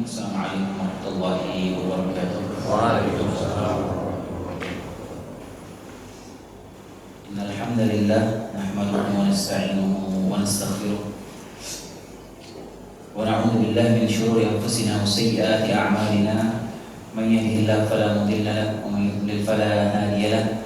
Assalamualaikum warahmatullahi wabarakatuh. Waalaikumsalam. Innal hamdalillah nahmaduhu wa nasta'inuhu wa nastaghfiruh wa na'udzu billahi min shururi anfusina wa sayyiati a'malina. Man yahdihillahu fala mudilla lahu wa man yudlil fala hadiya lahu.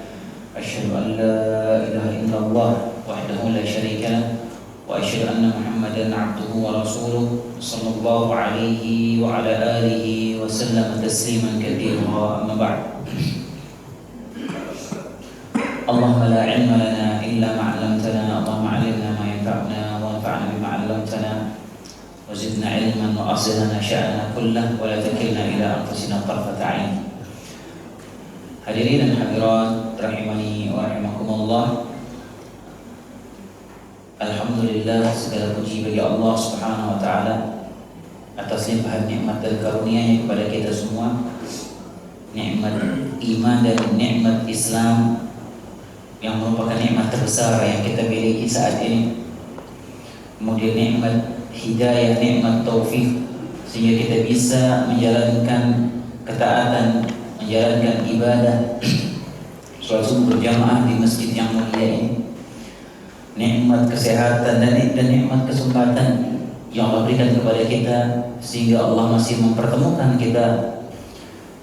Asyhadu an la ilaha illallah wahdahu la syarika lahu wa asyhadu anna Muhammadan 'abduhu wa rasuluh sallallahu alaihi wa ala alihi wa sallam tasliman katsiran. Amma ba'd. Allahumma la 'ilma lana illa ma 'allamtana. Allahumma 'allimna ma yanfa'una wa anfa'na bima 'allamtana wa zidna 'ilman wa aslih lana sya'nana kullahu wa la takilna ila anfusina tarfata 'ain. Hadirin dan hadirat rahimani wa rahimakumullah. Alhamdulillah, segala puji bagi Allah Subhanahu wa taala atas limpahan nikmat dan karunia-Nya kepada kita semua. Nikmat iman dan nikmat Islam yang merupakan nikmat terbesar yang kita miliki saat ini. Kemudian nikmat hidayah, nikmat taufik, sehingga kita bisa menjalankan ketaatan, menjalankan ibadah sholat subuh berjamaah di masjid yang mulia ini. Nikmat kesehatan dan nikmat kesempatan yang Allah berikan kepada kita, sehingga Allah masih mempertemukan kita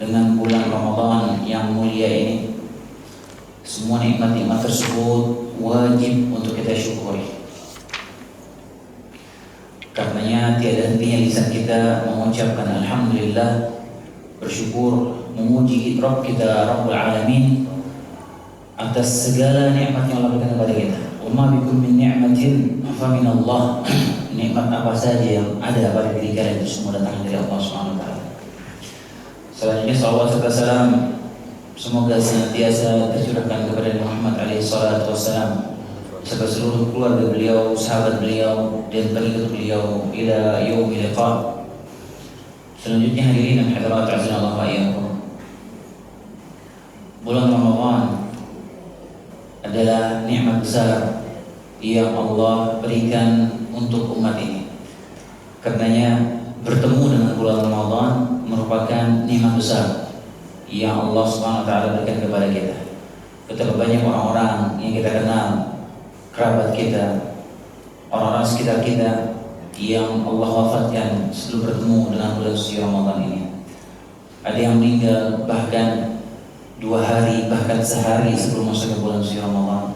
dengan bulan Ramadan yang mulia ini. Semua nikmat-nikmat tersebut wajib untuk kita syukuri. Karenanya tiada hentinya lisan kita mengucapkan alhamdulillah, bersyukur, memuji Rabb kita Rabbul Alamin atas segala nikmat yang Allah berikan kepada kita. Wa ma bikum min ni'matin fa min Allah. Nikmat apa saja yang ada pada diri kalian itu semua datang dari Allah Subhanahu wa taala. Selanjutnya salawat serta salam semoga senantiasa tercurahkan kepada Muhammad alaihi salatu wassalam serta seluruh keluarga beliau, sahabat beliau dan pengikut beliau ila yaumil liqa. Selanjutnya hadirin dan hadirat azanallahu wa iyyakum. Bulan Ramadan adalah nikmat besar yang Allah berikan untuk umat ini. Karenanya bertemu dengan bulan Ramadan merupakan nikmat besar yang Allah Subhanahu wa taala berikan kepada kita. Betapa banyak orang-orang yang kita kenal, kerabat kita, orang-orang sekitar kita yang Allah wafatkan sebelum bertemu dengan bulan suci Ramadan ini. Ada yang meninggal bahkan 2 hari, bahkan sehari sebelum masuk ke bulan suci Ramadan.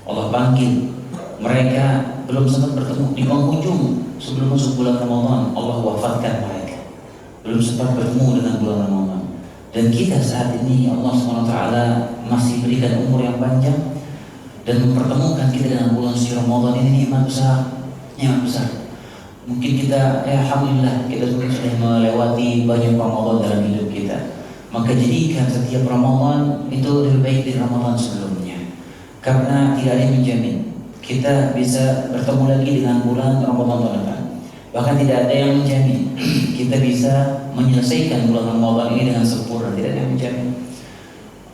Allah panggil mereka, belum sempat bertemu di penghujung sebelum masuk bulan Ramadan, Allah wafatkan mereka. Belum sempat bertemu dengan bulan Ramadan. Dan kita saat ini Allah SWT masih berikan umur yang panjang dan mempertemukan kita dengan bulan suci Ramadan ini. Nikmat besar, nikmat besar. Mungkin kita, alhamdulillah, kita sudah melewati banyak Ramadan dalam hidup kita. Maka jadikan setiap Ramadan itu lebih baik dari Ramadan sebelumnya. Karena tidak ada yang menjamin kita bisa bertemu lagi dengan bulan Ramadan tahun depan. Bahkan tidak ada yang menjamin kita bisa menyelesaikan bulan Ramadan ini dengan sempurna. Tidak ada yang menjamin.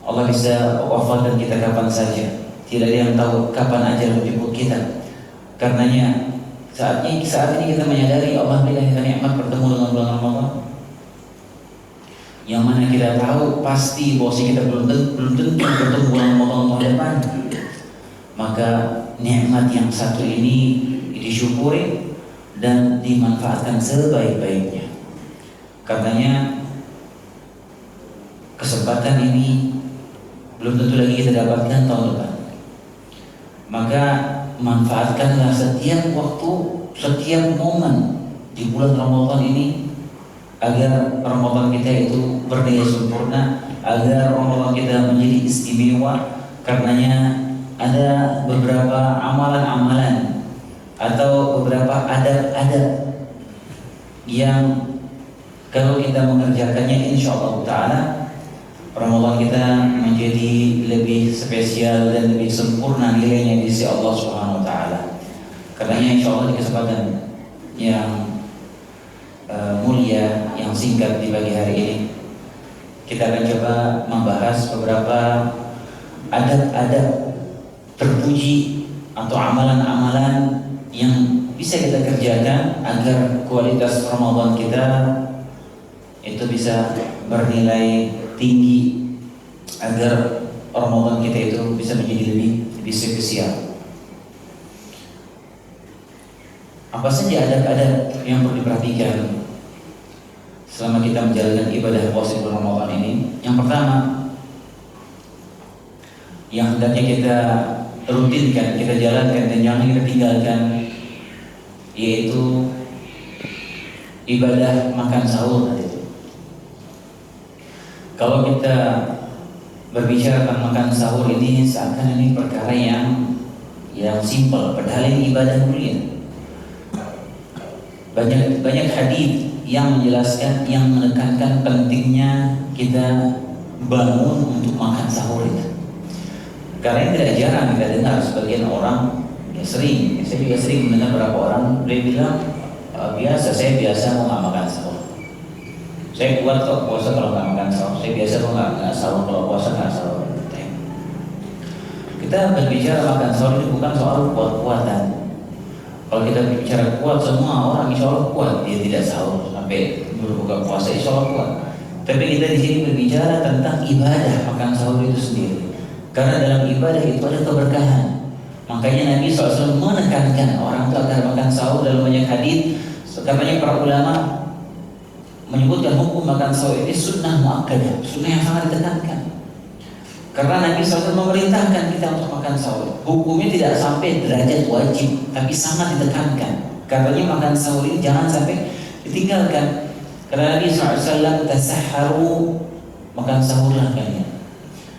Allah bisa wafatkan kita kapan saja. Tidak ada yang tahu kapan ajal menjemput kita. Karenanya saat ini kita menyadari Allah berikan kita nikmat bertemu dengan bulan Ramadan, yang mana kita tahu pasti bahwa kita belum tentu bertemu bulan Ramadan tahun depan. Maka nikmat yang satu ini disyukuri dan dimanfaatkan sebaik-baiknya. Karenanya kesempatan ini belum tentu lagi kita dapatkan tahun depan. Maka manfaatkanlah setiap waktu, setiap momen di bulan Ramadan ini agar Ramadan kita itu berdaya sempurna, agar Ramadan kita menjadi istimewa. Karenanya ada beberapa amalan-amalan atau beberapa adat-adat yang kalau kita mengerjakannya, insya Allah Ta'ala Ramadan kita menjadi lebih spesial dan lebih sempurna nilainya di sisi Allah Subhanahu Wa Ta'ala. Karenanya insya Allah di kesempatan yang mulia, yang singkat di pagi hari ini, kita akan coba membahas beberapa adat-adat terpuji atau amalan-amalan yang bisa kita kerjakan agar kualitas Ramadan kita itu bisa bernilai tinggi agar Ramadan kita itu bisa menjadi lebih spesial. Apa saja adab-adab yang perlu diperhatikan selama kita menjalankan ibadah puasa bulan Ramadan ini? Yang pertama, yang hendaknya kita rutinkan, kita jalankan dan jangan kita tinggalkan, yaitu ibadah makan sahur. Kalau kita berbicara tentang makan sahur ini seakan ini perkara yang simpel, padahal ini ibadah mulia. Banyak hadis yang menjelaskan, yang menekankan pentingnya kita bangun untuk makan sahur itu. Karena tidak jarang kita dengar sebagian orang, saya juga sering mendengar beberapa orang dia bilang, saya biasa mau nggak makan sahur. Saya kuat kok puasa kalau nggak makan sahur. Saya biasa mau nggak sahur kalau puasa nggak sahur. Kita berbicara makan sahur ini bukan soal kuat-kuatan. Kalau kita berbicara kuat, semua orang insya Allah kuat, dia tidak sahur sampai berbuka puasa insya Allah kuat. Tapi kita di sini berbicara tentang ibadah makan sahur itu sendiri. Karena dalam ibadah itu ada keberkahan. Makanya Nabi SAW menekankan orang itu agar makan sahur dalam banyak hadis. Katanya para ulama menyebutkan hukum makan sahur ini sunnah muakkadah, sunnah yang sangat ditekankan. Karena Nabi SAW memerintahkan kita untuk makan sahur. Hukumnya tidak sampai derajat wajib, tapi sangat ditekankan. Katanya makan sahur ini jangan sampai ditinggalkan. Karena Nabi SAW tasahharu, makan sahurlah kalian.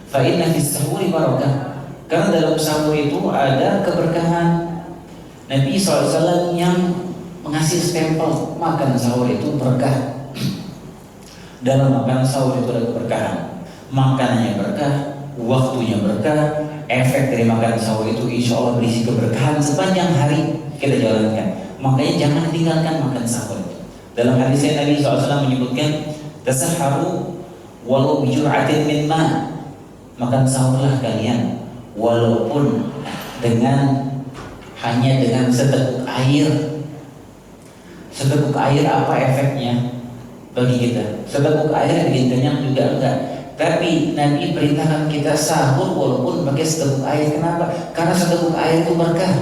Fa inna fis sahuri barakah. Karena dalam sahur itu ada keberkahan. Nabi SAW yang mengasih stempel makan sahur itu berkah. Dalam makan sahur itu ada keberkahan. Makanannya berkah, waktunya berkah, efek dari makan sahur itu insya Allah berisi keberkahan sepanjang hari kita jalankan. Makanya jangan tinggalkan makan sahur. Dalam hadisnya Nabi SAW menyebutkan, tasahharu walau bijur'atin min ma. Makan sahurlah kalian walaupun hanya dengan seteguk air. Seteguk air apa efeknya bagi kita? Seteguk air bikin kenyang juga enggak. Tapi Nabi perintahkan kita sahur walaupun pakai seteguk air. Kenapa? Karena seteguk air itu berkah.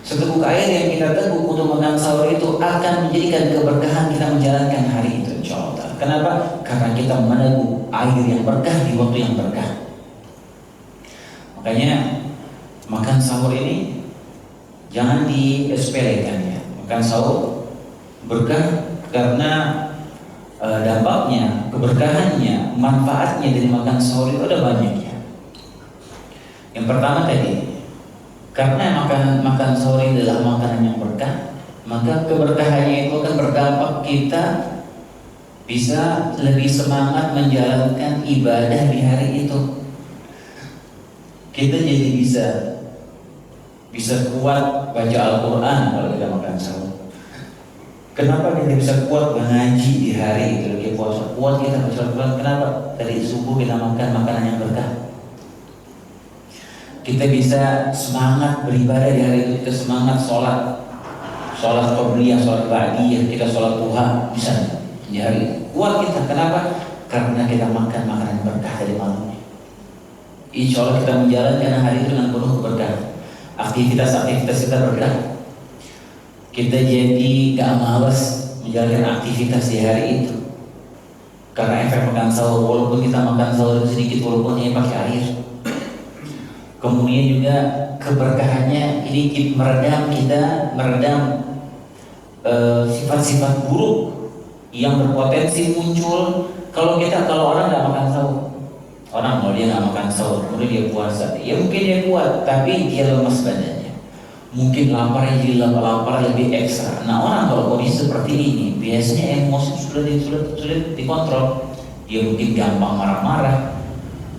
Seteguk air yang kita teguk untuk makan sahur itu akan menjadikan keberkahan kita menjalankan hari itu insya Allah. Kenapa? Karena kita meneguk air yang berkah di waktu yang berkah. Makanya makan sahur ini jangan disepelekan ya. Makan sahur berkah karena dampaknya, keberkahannya, manfaatnya dari makan sahur itu ada banyak ya. Yang pertama tadi, karena makan sahur ini adalah makanan yang berkah, maka keberkahannya itu akan berdampak kita bisa lebih semangat menjalankan ibadah di hari itu. Kita jadi bisa kuat baca Al-Quran kalau kita makan sahur. Kenapa kita bisa kuat mengaji di hari itu lagi puasa? Kuat kita baca Al-Quran. Kenapa? Dari subuh kita makan makanan yang berkah. Kita bisa semangat beribadah di hari itu. Kita semangat sholat qabliyah, sholat ba'diyah, kita sholat duha bisa di hari itu. Kuat kita. Kenapa? Karena kita makan makanan berkah dari malamnya. Insya Allah kita menjalankan hari itu dengan penuh keberkahan. Aktivitas kita berkah. Kita jadi gak malas menjalankan aktivitas di hari itu. Karena efek makan sahur, walaupun kita makan sahur sedikit, walaupun hanya pakai air. Kemudian juga keberkahannya ini meredam sifat-sifat buruk yang berpotensi muncul kalau orang nggak makan sahur. Orang kalau dia nggak makan sahur, kemudian dia puasa, ya mungkin dia kuat, tapi dia lemas badannya. Mungkin laparnya jadi lapar lebih ekstra. Nah orang kalau kondisi seperti ini, biasanya emosi sulit dikontrol. Dia mungkin gampang marah-marah.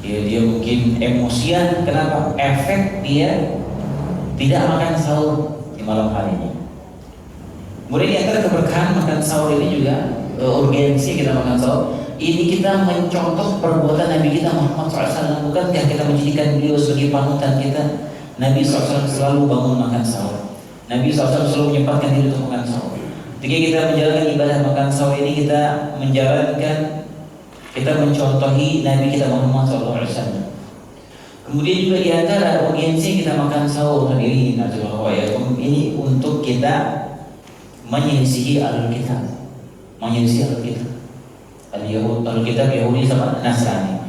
Dia mungkin emosian. Kenapa? Efek dia tidak makan sahur di malam harinya. Kemudian di antara keberkahan makan sahur ini juga urgensi kita makan sahur. Ini kita mencontoh perbuatan Nabi kita Muhammad SAW. Bukankah kita menjadikan beliau sebagai panutan kita? Nabi SAW selalu bangun makan sahur. Nabi SAW selalu menyempatkan diri untuk makan sahur. Ketika kita menjalankan ibadah makan sahur ini, kita mencontohi Nabi kita Muhammad SAW. Kemudian juga di antara urgensi kita makan sahur hadirin ini untuk kita menyelisihi Ahlul Kitab. Ahlul Kitab Yahudi sama Nasrani.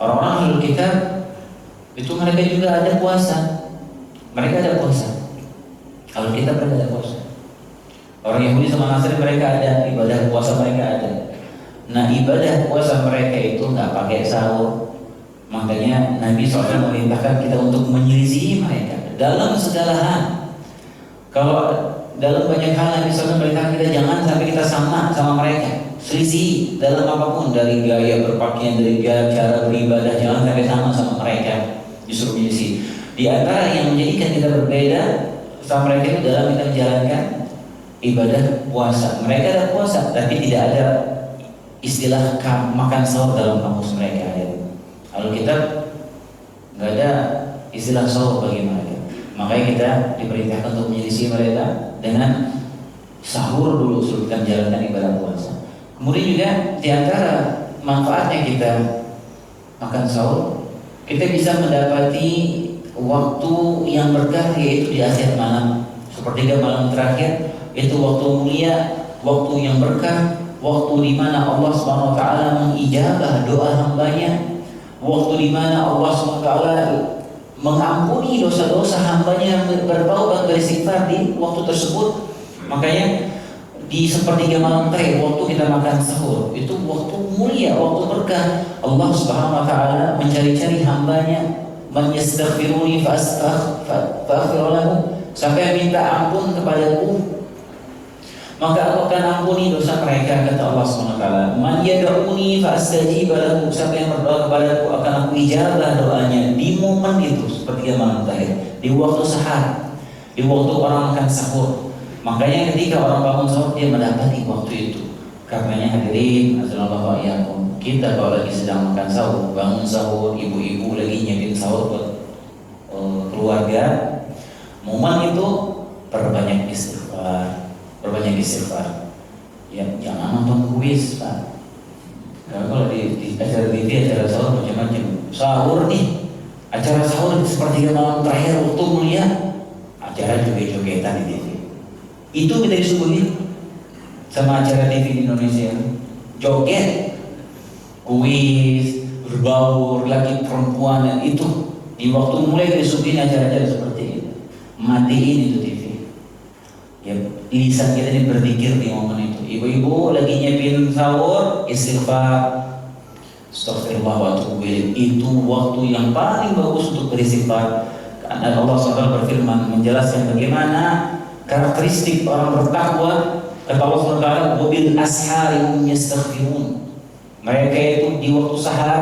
Orang-orang Ahlul Kitab itu mereka juga ada puasa. Ahlul Kitab mereka ada puasa. Orang Yahudi sama Nasrani mereka ada ibadah puasa, mereka ada. Nah, ibadah puasa mereka itu nggak pakai sahur. Makanya Nabi SAW memerintahkan kita untuk menyelisihi mereka dalam segala hal. Kalau dalam banyak hal Nabi SAW memerintahkan kita jangan sampai kita sama mereka. Selisih dalam apapun, dari gaya berpakaian, dari gaya cara beribadah, jangan sampai sama mereka. Disuruh menyelisihi. Di antara yang menjadikan kita berbeda sama mereka itu dalam kita menjalankan ibadah puasa. Mereka ada puasa, tapi tidak ada istilah makan sahur dalam kamus mereka. Kalau kita nggak ada istilah sahur bagi mereka, makanya kita diperintahkan untuk menyelisih mereka dengan sahur dulu sebelum kita menjalankan ibadah puasa. Kemudian juga di antara manfaatnya kita makan sahur, kita bisa mendapati waktu yang berkah, yaitu di akhir malam, sepertiga malam terakhir. Itu waktu mulia, waktu yang berkah, waktu di mana Allah SWT mengijabah doa hambanya, waktu di mana Allah SWT mengampuni dosa-dosa hambanya yang bertaubat beristighfar di waktu tersebut. Makanya di sepertiga malam terakhir waktu kita makan sahur itu waktu mulia, waktu berkah. Allah Subhanahu wa taala mencari-cari hambanya, man yastaghfiruni fa'aghfir lahu, sampai minta ampun kepadaku maka aku akan ampuni dosa mereka, kata Allah Subhanahu wa taala. Man yad'uni fa'astajib lahu, siapa yang berdoa kepadaku akan aku ijabah doanya. Di momen itu sepertiga malam terakhir, di waktu sahar, di waktu orang makan sahur. Makanya ketika orang bangun sahur dia mendapati waktu itu. Karenanya hadirin azallahu iyyakum, kita kalau lagi sedang makan sahur, bangun sahur, ibu-ibu lagi nyiapin sahur buat keluarga, momen itu perbanyak istighfar. Ya, jangan nonton kuis, Pak. Kalau di acara TV, acara sahur macam-macam. Sahur nih, acara sahur sepertiga malam terakhir waktu mulia, acara joget-jogetan di TV. Itu kita disuguhin sama acara TV di Indonesia. Joget, kuis, berbaur, laki perempuan, dan itu di waktu mulai disuguhin acara-acara seperti itu. Matiin itu TV. Ya, lisan kita ini berzikir di momen itu. Ibu-ibu lagi nyiapin sahur, istighfar, astaghfirullah wa atubu ilaih. Itu waktu yang paling bagus untuk beristighfar. Karena Allah SWT berfirman menjelaskan bagaimana karakteristik orang bertakwa. Kata Allah SWT, "Wabil ashari hum yastaghfirun." Mereka itu di waktu sahar,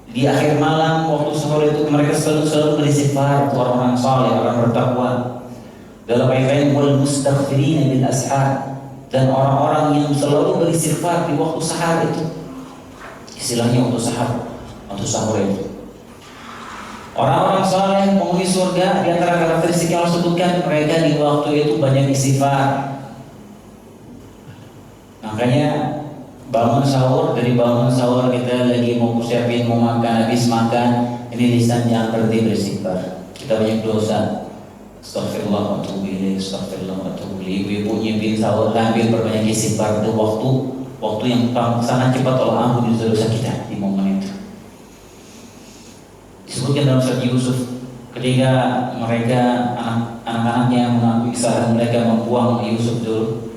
di akhir malam, waktu sahur itu mereka selalu beristighfar. Itu orang-orang saleh, orang bertakwa. Dalam ayat wal mustaghfirina bil ashar, dan orang-orang yang selalu beristighfar di waktu sahar itu. Istilahnya untuk sahur itu. Orang-orang saleh penghuni surga, di antara karakteristik yang Allah sebutkan, mereka di waktu itu banyak istighfar. Makanya bangun sahur kita lagi mau persiapin mau makan, habis makan, ini lisan jangan berhenti beristighfar. Kita banyak dosa. Astaghfirullah wa atubu ilaih, astaghfirullah wa atubu ilaih. Ibu-ibu nyiapin sahur, ambil perbanyak istighfar. Itu waktu yang sangat cepat Allah ampuni dosa kita di momen itu. Disebutkan dalam surat Yusuf, ketika mereka anak-anaknya mengakui kesalahan mereka, membuang Yusuf dulu,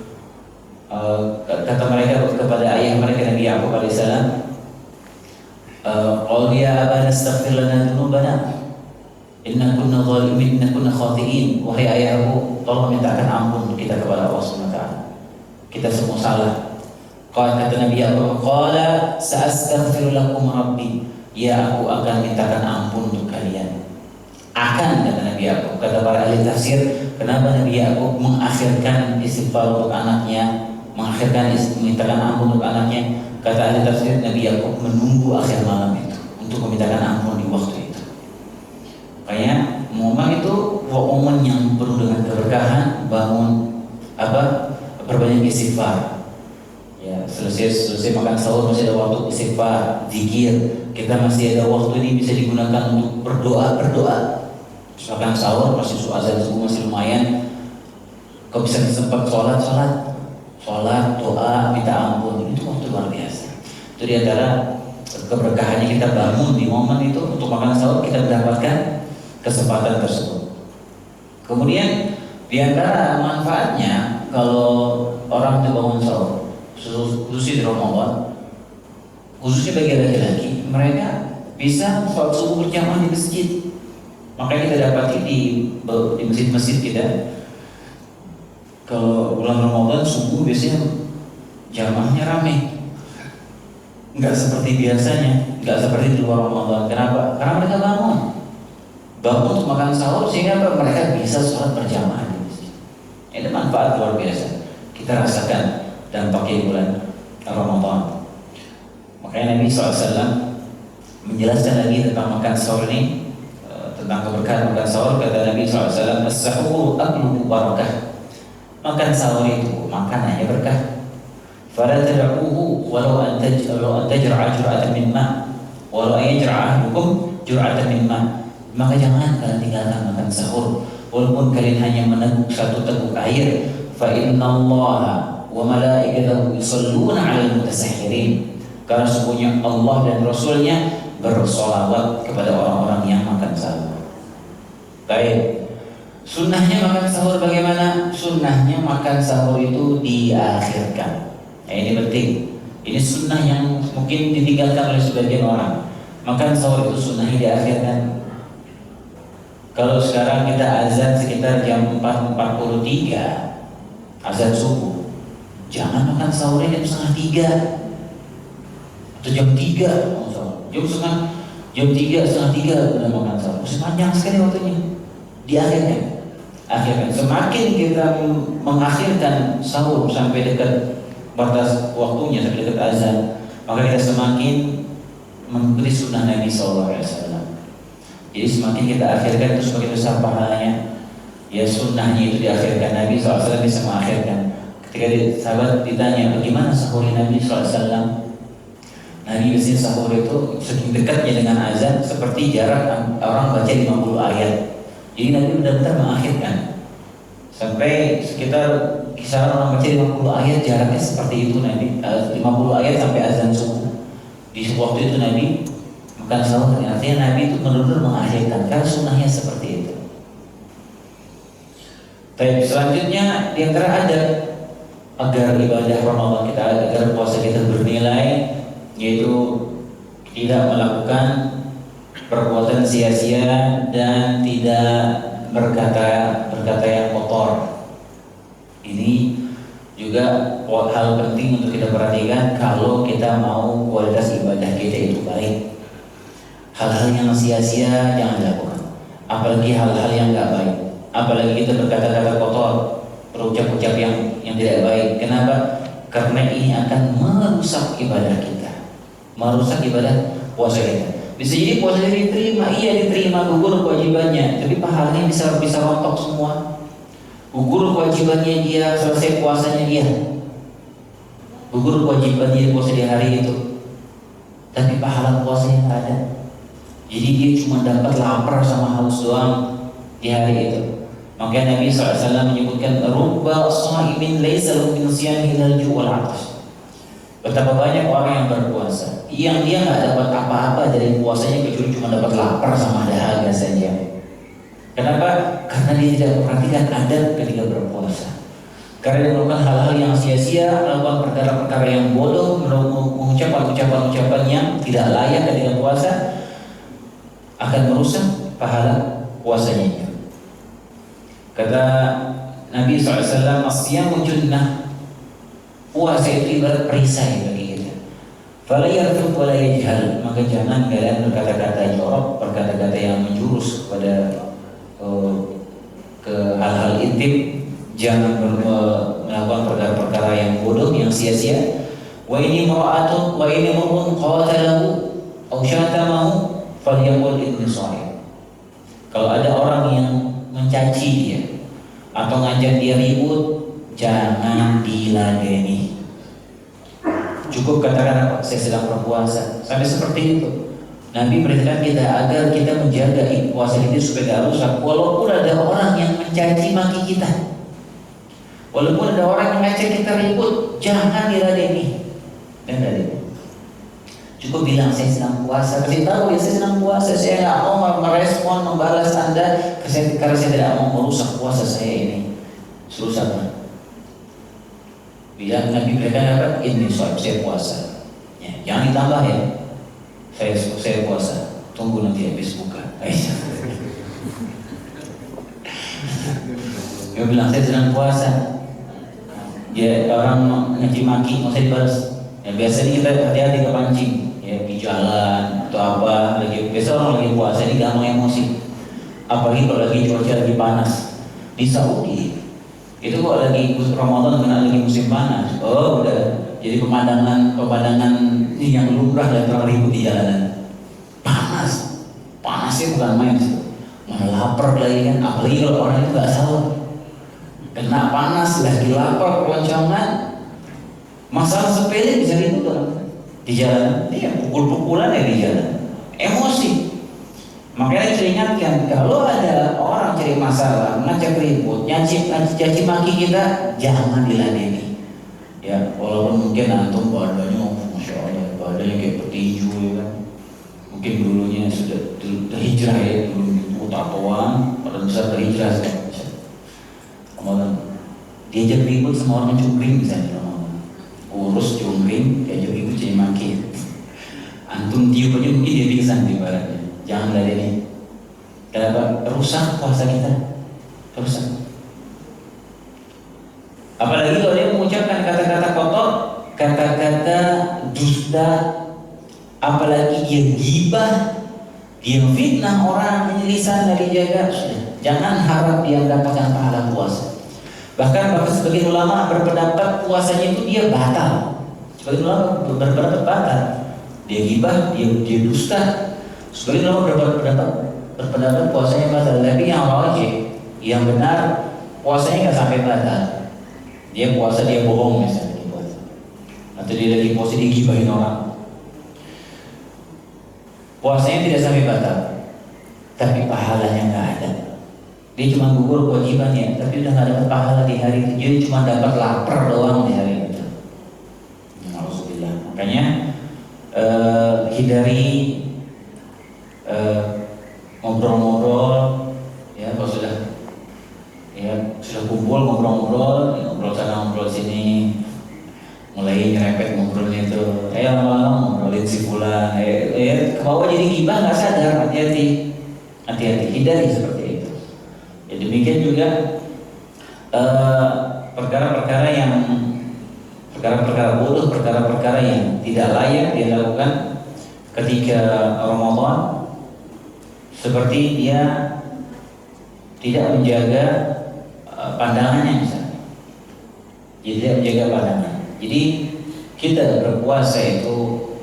kata mereka kepada ayah mereka Nabi Ya'qub alaihissalam, "Qalu ya abana astaghfir lana dzunubana inna kunna zalimin, inna kunna khati'in." Wahai ayahku, tolong mintakan ampun kita kepada Allah SWT. Kita semua salah. Kata Nabi Ya'qub, "Qala sa'astaghfiru lakum rabbi." Ya, aku akan mintakan ampun untuk kalian. Akan, kata Nabi Ya'qub. Kata para ahli tafsir, kenapa Nabi Ya'qub mengakhirkan istighfar untuk anaknya, memintakan ampun untuk anaknya? Kata ahli tafsir, Nabi Ya'qub menunggu akhir malam itu untuk memintakan ampun di waktu itu. Makanya momen itu momen yang penuh dengan keberkahan. Perbanyak banyak istighfar. Ya, selesai makan sahur masih ada waktu istighfar, zikir. Kita masih ada waktu ini bisa digunakan untuk berdoa. Makan sahur masih azan subuh masih lumayan. Kau bisa sempat sholat, doa, minta ampun. Itu waktu luar biasa. Itu diantara keberkahannya kita bangun di momen itu untuk makan sahur, kita mendapatkan kesempatan tersebut. Kemudian diantara manfaatnya kalau orang itu bangun sahur, khususnya di Ramadan, khususnya bagi laki-laki, mereka bisa sholat subuh berjamaah di masjid. Makanya kita dapati di masjid-masjid kita, kalau bulan Ramadan subuh biasanya jamaahnya ramai. Nggak seperti biasanya, nggak seperti di luar Ramadan. Kenapa? Karena mereka bangun untuk makan sahur sehingga mereka bisa sholat berjamaah di masjid. Ini manfaat luar biasa kita rasakan dampaknya bulan Ramadan. Makanya Nabi SAW menjelaskan lagi tentang makan sahur ini, tentang keberkahan makan sahur. Kata Nabi SAW, as-sahur aklu barakah. Makan sahur itu makanannya berkah. Fala tad'uhu walau an tajra'a jur'atan min ma' walau yajra'a ahadukum jur'atan min ma'. Maka jangan kalian tinggalkan makan sahur walaupun kalian hanya meneguk satu teguk air. Fa innallaha wa malaikatahu yusholluna 'alal mutasahhirin. Karena sesungguhnya Allah dan Rasulnya bersolawat kepada orang-orang yang makan sahur. Baik. Sunnahnya makan sahur bagaimana? Sunnahnya makan sahur itu diakhirkan. Ini penting. Ini sunnah yang mungkin ditinggalkan oleh sebagian orang. Makan sahur itu sunnahnya diakhirkan. Kalau sekarang kita azan sekitar jam 4.43, azan subuh, jangan makan sahurnya jam 2:30 atau jam 3. Jam 3:30 udah makan sahur. Masih panjang sekali waktunya. Diakhirkan. Semakin kita mengakhirkan sahur sampai dekat batas waktunya, sampai dekat azan, maka kita semakin mengikuti sunnah Nabi SAW. Jadi semakin kita akhirkan itu semakin besar pahalanya. Ya, sunnahnya itu diakhirkan. Nabi SAW bisa mengakhirkan. Ketika sahabat ditanya bagaimana sahur Nabi SAW, Nabi biasanya sahur itu saking dekatnya dengan azan seperti jarak orang baca 50 ayat. Jadi Nabi benar-benar mengakhirkan sampai sekitar kisaran orang baca 50 ayat, jaraknya seperti itu Nabi. 50 ayat sampai azan subuh. Di waktu itu Nabi makan sahur, artinya Nabi itu benar-benar mengakhirkan karena sunnahnya seperti itu. Baik, selanjutnya di antara adab agar ibadah Ramadan kita, agar puasa kita bernilai, yaitu tidak melakukan perbuatan sia-sia dan tidak berkata yang kotor. Ini juga hal penting untuk kita perhatikan kalau kita mau kualitas ibadah kita itu baik. Hal-hal yang sia-sia jangan dilakukan, apalagi hal-hal yang nggak baik, apalagi kita berkata-kata kotor, berucap-ucap yang tidak baik. Kenapa? Karena ini akan merusak ibadah kita, merusak ibadah puasa kita. Bisa jadi puasanya diterima, iya diterima, gugur kewajibannya, tapi pahalanya bisa rontok semua. Gugur kewajibannya dia, selesai puasanya dia, gugur kewajibannya dia puasa di hari itu, tapi pahala puasanya nggak ada. Jadi dia cuma dapat lapar sama haus doang di hari itu. Makanya Nabi SAW menyebutkan rubba sha'imin laisa lahu min siyamihi illa al-ju' wal 'atash. Betapa banyak orang yang berpuasa yang dia nggak dapat apa-apa dari puasanya kecuali cuma dapat lapar sama dahaga saja. Kenapa? Karena dia tidak memperhatikan adab ketika berpuasa. Karena dia melakukan hal-hal yang sia-sia, melakukan perkara-perkara yang bodoh, mengucapkan ucapan-ucapan yang tidak layak ketika puasa, akan merusak pahala puasanya. Kata Nabi SAW, as-siyamu junnah, puasa itu ibarat perisai bagi kita. Fala yarfud wa la yajhal, maka jangan kalian berkata-kata jorok, berkata-kata yang menjurus kepada ke hal-hal intim. Jangan melakukan perkara-perkara yang bodoh, yang sia-sia. Wa ini mur'atun wa ini mur'un qatalahu aw syatamahu falyaqul inni sha'im. Kalau ada orang yang mencaci dia atau ngajak dia ribut, jangan diladeni. Cukup katakan apa? Saya sedang berpuasa. Sampai seperti itu. Nabi perintahkan kita agar kita menjaga puasa itu supaya tidak rusak. Walaupun ada orang yang mencaci maki kita, walaupun ada orang yang ngajak kita ribut, jangan diladeni. Dan dari cukup bilang saya sedang puasa. Kasih tahu ya saya sedang puasa. Saya nggak mau merespon, membalas Anda karena saya tidak mau merusak puasa saya ini. Rusak. Bila Nabi mereka apa? Ini soal saya puasa. Ya, jangan ditambah ya. Saya puasa. Tunggu nanti habis buka. Dia bilang saya sedang puasa. Ya orang ngaji maki mau saya dibalas. Ya biasanya kita hati-hati ke pancing. Ya di jalan atau apa lagi. Biasa orang lagi puasa ini gampang emosi. Apalagi kalau lagi cuaca lagi panas. Di Saudi itu kok lagi Ramadan kena lagi musim panas. Oh udah jadi pemandangan ini yang lumrah dan orang ribut di jalanan. Panasnya bukan main sih. Mana lapar lagi kan, apalagi kalau orang itu nggak sahur, kena panas lagi lapar keloncongan. Masalah sepele bisa ribut kan di jalanan. Iya pukul-pukulan ya di jalan. Emosi. Makanya saya ingatkan, kalau ada orang cari masalah, ngajak ribut, caci maki kita, jangan diladeni. Ya, walaupun mungkin antum badannya, masya Allah, badannya kayak petinju ya kan. Mungkin dulunya sudah hijrah ya, dulu tatoan, pada besar berhijrah sekarang. Kemudian diajak ribut sama orang cungkring misalnya, urus cungkring, diajak ribut caci maki. Antum tiup aja mungkin dia pingsan di baratnya. Jangan ladeni. Kenapa? Rusak puasa kita. Rusak. Apalagi kalau dia mengucapkan kata-kata kotor, kata-kata dusta, apalagi dia gibah, dia fitnah orang, lisan dari jaga. Jangan harap dia mendapatkan pahala puasa. Bahkan sebagian ulama berpendapat puasanya itu dia batal. Sebagian ulama berpendapat batal. Dia gibah, dia dusta. Sebagian ulama berpendapat puasanya batal, tapi yang wajib, yang benar puasanya nggak sampai batal. Dia puasa dia bohong misalnya, atau dia lagi puasa dia gibahin orang. Puasanya tidak sampai batal, tapi pahalanya nggak ada. Dia cuma gugur kewajibannya, tapi udah nggak dapat pahala di hari itu. Dia cuma dapat lapar doang di hari itu. Alhamdulillah. Makanya hindari ngobrol-ngobrol ya, kalau sudah kumpul ngobrol sana ngobrol sini, mulai nyerempet ngobrolnya itu, ngobrolin si fulan, ke bawah jadi gibah nggak sadar. Hati-hati, hindari seperti itu. Ya demikian juga perkara-perkara bodoh, perkara-perkara yang tidak layak dilakukan ketika Ramadan. Seperti dia tidak menjaga pandangannya misalnya. Jadi tidak menjaga pandangan. Jadi kita berpuasa itu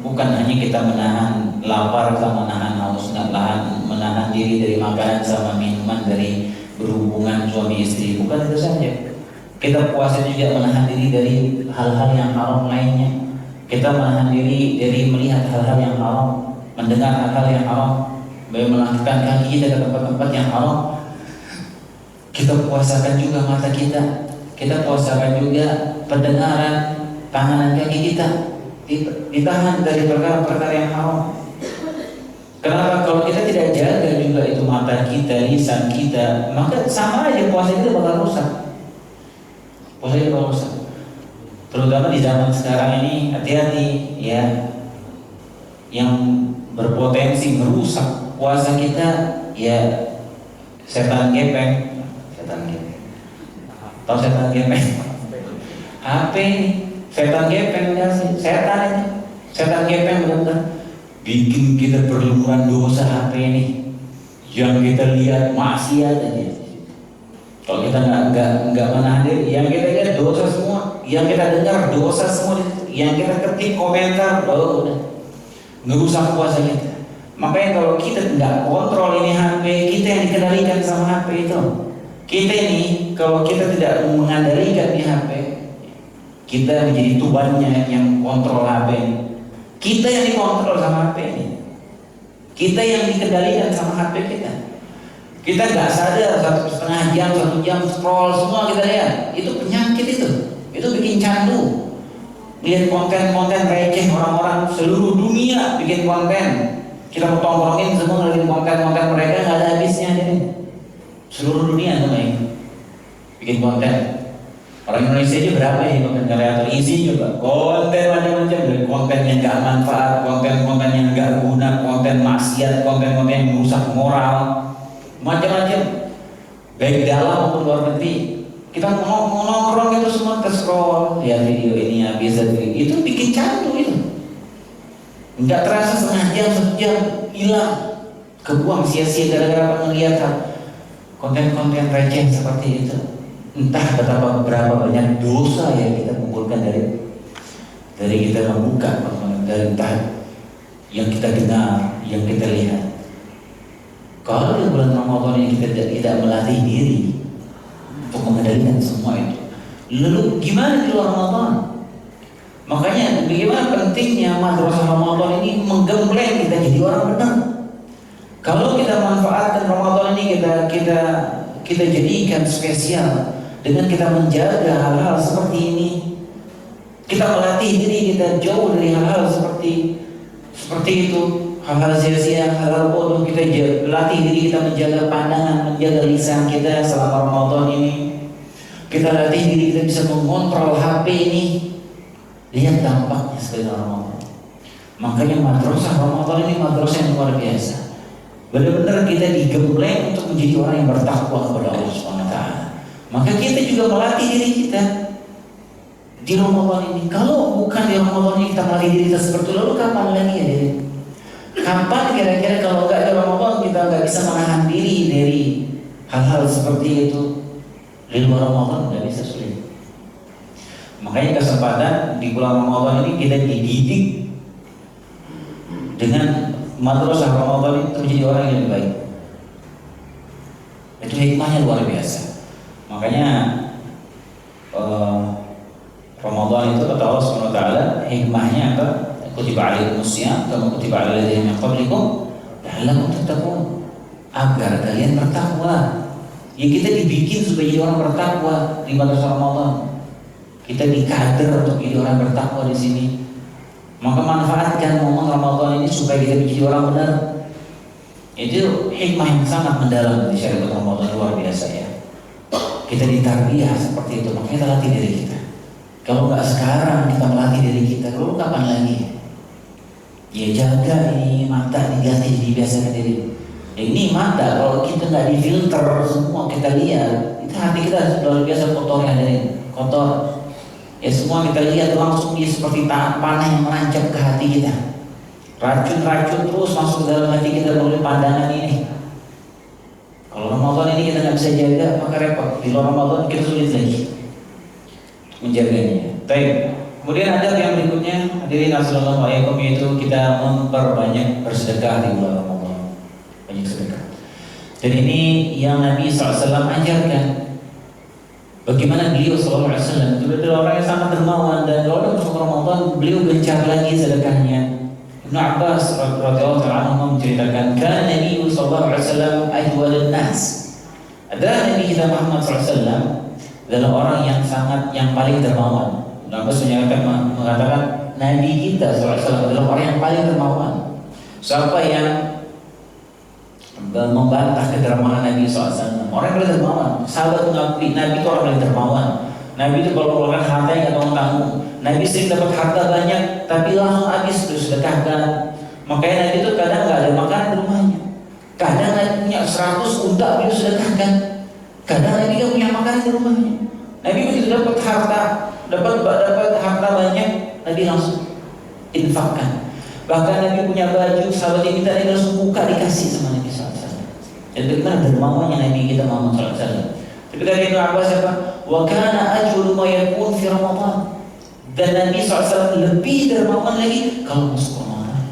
bukan hanya kita menahan lapar sama menahan haus, menahan diri dari makanan sama minuman, dari berhubungan suami istri. Bukan itu saja. Kita puasa juga menahan diri dari hal-hal yang haram lainnya. Kita menahan diri dari melihat hal-hal yang haram, mendengar hal-hal yang haram, melakukan kaki kita ke tempat-tempat yang haram. Kita puasakan juga mata kita. Kita puasakan juga pendengaran, tangan dan kaki kita. Ditahan dari perkara-perkara yang haram. Kenapa? Kalau kita tidak jaga juga itu mata kita, lisan kita, maka sama aja puasa kita bakal rusak. Puasa kita bakal rusak. Terutama di zaman sekarang ini, hati-hati ya, yang berpotensi merusak puasa kita ya setan gepeng. Tahu setan gepeng? HP ini setan gepeng, setan itu. Setan gepeng benar-benar bikin kita berlumuran dosa. HP ini yang kita lihat maksiat aja. Kalau kita nggak menahan diri, yang kita lihat dosa semua, yang kita dengar dosa semua, yang kita ketik komentar, udah ngerusak puasa kita. Makanya kalau kita nggak kontrol ini HP, kita yang dikendalikan sama HP itu. Kita ini kalau kita tidak mengendalikan di HP, kita menjadi tuannya yang kontrol HP ini. Kita yang dikontrol sama HP ini. Kita yang dikendalikan sama HP kita. Kita nggak sadar 1,5 jam, 1 jam scroll semua kita lihat. Itu penyakit itu. Itu bikin candu. Lihat konten-konten receh orang-orang seluruh dunia bikin konten. Kita mau tongkrongin semua ngeliatin konten-konten mereka nggak ada habisnya ini. Seluruh dunia tuh bikin konten. Orang Indonesia aja berapa ya konten kreator, isi juga konten macam-macam, dari konten yang gak manfaat, konten-konten yang gak guna, konten maksiat, konten-konten yang merusak moral, macam-macam, baik dalam maupun luar negeri. Kita mau nongkrong itu semua scroll, lihat video ini habis itu bikin candu itu. Nggak terasa setengah jam, 1 jam hilang, kebuang sia-sia gara-gara melihat konten-konten receh seperti itu. Entah berapa banyak dosa yang kita kumpulkan dari kita membuka, dari entah yang kita dengar, yang kita lihat. Kalau di bulan Ramadan ini kita tidak melatih diri untuk mengendalikan semua itu, lalu gimana di luar Ramadan? Makanya bagaimana pentingnya madrasah Ramadan ini menggembleng kita jadi orang benar. Kalau kita manfaatkan Ramadan ini kita jadikan spesial dengan kita menjaga hal-hal seperti ini, kita melatih diri kita jauh dari hal-hal seperti itu, hal-hal sia-sia, hal-hal bodoh. Kita latih diri kita menjaga pandangan, menjaga lisan kita selama Ramadan ini. Kita latih diri kita bisa mengontrol HP ini. Lihat dampaknya setelah Ramadan. Makanya madrasah Ramadan ini madrasah yang luar biasa. Benar-benar kita digembleng untuk menjadi orang yang bertakwa kepada Allah Subhanahu wa taala. Maka kita juga melatih diri kita di Ramadan ini. Kalau bukan di Ramadan ini kita melatih diri kita seperti itu, lalu kapan lagi ya? Kapan kira-kira kalau nggak di Ramadan kita nggak bisa menahan diri dari hal-hal seperti itu? Di luar Ramadan nggak bisa, sulit. Makanya kesempatan di bulan Ramadan ini kita dididik dengan madrasah Ramadan itu menjadi orang yang lebih baik. Itu hikmahnya luar biasa. Makanya Ramadan itu kata Allah Subhanahu wa taala hikmahnya apa? Kutiba alaikumus syiyam kama kutiba alal ladzina min qablikum la'allakum tattaqun. Agar kalian bertakwa. Ya kita dibikin supaya jadi orang bertakwa di madrasah Ramadan. Kita dikader untuk jadi orang bertakwa di sini. Maka manfaatkan momen Ramadan ini supaya kita menjadi orang benar. Itu hikmah yang sangat mendalam di syariat Ramadan, luar biasa ya. Kita ditarbiyah seperti itu, makanya kita latih diri kita. Kalau nggak sekarang kita melatih diri kita, lalu kapan lagi? Ya jaga ini mata, diganti, dibiasakan diri. Ya, ini mata, kalau kita nggak difilter semua kita lihat, itu hati kita sudah biasa kotornya dari kotor. Ya semua kita lihat langsung dia seperti panah yang menancap ke hati kita. Racun-racun terus masuk ke dalam hati kita melalui pandangan ini. Kalau Ramadan ini kita nggak bisa jaga, maka repot. Di luar Ramadan kita sulit lagi menjaganya. Baik. Kemudian ada yang berikutnya, hadirin assalamualaikum warahmatullahi wabarakatuh, yaitu kita memperbanyak bersedekah di bulan Ramadan. Banyak sedekah. Dan ini yang Nabi SAW ajarkan. Bagaimana beliau SAW itu adalah orang yang sangat dermawan, dan kalau masuk Ramadan beliau gencar lagi sedekahnya. Ibnu Abbas radhiyallahu ta'ala anhu menceritakan, "Kana Nabi sallallahu alaihi wasallam ajwadun nas." Adalah Nabi kita Muhammad SAW adalah orang yang paling dermawan. Ibnu Abbas mengatakan Nabi kita SAW adalah orang yang paling dermawan. Siapa yang membantah kedermawanan Nabi SAW? Orang yang paling dermawan. Sahabat mengakui Nabi itu orang paling dermawan. Nabi itu kalau mengeluarkan harta yang nggak tanggung. Nabi sering dapat harta banyak, tapi langsung habis terus sedekahkan. Makanya Nabi itu kadang nggak ada makanan di rumahnya. Kadang Nabi punya 100 unta beliau sedekahkan. Kadang Nabi nggak punya makanan di rumahnya. Nabi begitu dapat harta banyak, Nabi langsung infakkan. Bahkan Nabi punya baju, sahabat yang minta Nabi langsung buka dikasih sama Nabi SAW. Dan bagaimana dermawannya Nabi kita Muhammad SAW. Tapi dari Ibnu Abbas apa? Wa kana ajwadu ma yakun fi Ramadan. Dan Nabi SAW lebih dermawan lagi kalau masuk Ramadan.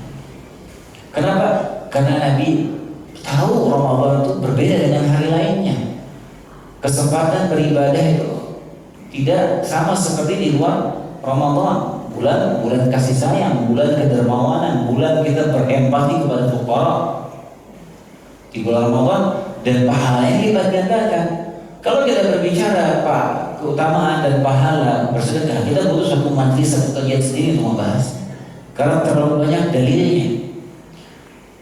Kenapa? Karena Nabi tahu Ramadan itu berbeda dengan hari lainnya. Kesempatan beribadah itu tidak sama seperti di luar Ramadan. Bulan kasih sayang, bulan kedermawanan, bulan kita berempati kepada fuqara. Di bulan Ramadan dan pahalanya dilipat gandakan. Kalau kita berbicara keutamaan dan pahala bersedekah, kita butuh satu majlis, satu kajian sendiri untuk membahas. Karena terlalu banyak dalilnya.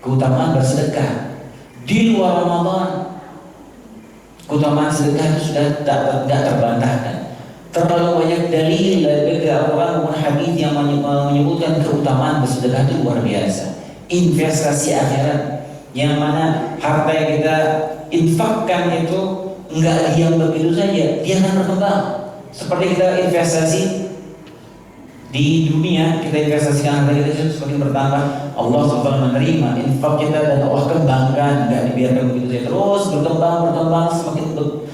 Keutamaan bersedekah di luar Ramadan, keutamaan sedekah itu sudah tidak terbantahkan. Terlalu banyak dalil dari Al-Quran maupun hadis yang menyebutkan keutamaan bersedekah itu luar biasa. Investasi akhirat, yang mana harta yang kita infakkan itu enggak diam begitu saja, dia akan berkembang. Seperti kita investasi di dunia, kita investasikan harta kita semakin bertambah, Allah SWT menerima infak kita dan Allah kembangkan, enggak dibiarkan begitu saja, terus berkembang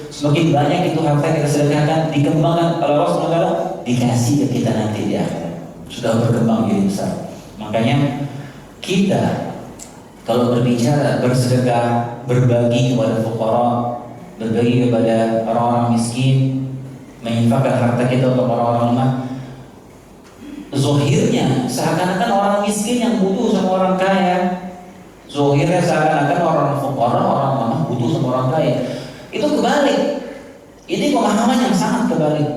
semakin banyak itu harta kita sedekahkan, dikembangkan oleh Allah SWT, dikasih ke kita nanti di akhirat, sudah berkembang jadi besar. Makanya kita kalau berbicara bersedekah, berbagi kepada fuqara, berbagi kepada orang-orang miskin, menginfakkan harta kita untuk orang-orang lemah, zohirnya seakan-akan orang miskin yang butuh sama orang kaya, zohirnya seakan-akan orang fuqara, orang lemah butuh sama orang kaya. Itu kebalik. Ini pemahaman yang sangat kebalik.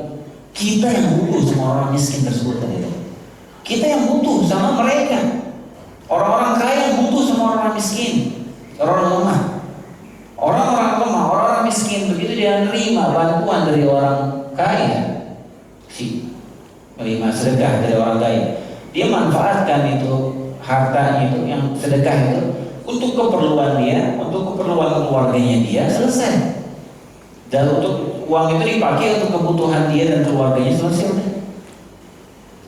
Kita yang butuh sama orang miskin tersebut tadi itu. Kita yang butuh sama mereka. Orang-orang kaya yang butuh sama orang miskin, orang lemah. Orang-orang lemah, orang-orang miskin begitu dia menerima bantuan dari orang kaya, menerima sedekah dari orang kaya, dia manfaatkan itu hartanya itu yang sedekah itu untuk keperluan dia, untuk keperluan keluarganya dia, selesai. Dan untuk uang itu dipakai untuk kebutuhan dia dan keluarganya, selesai.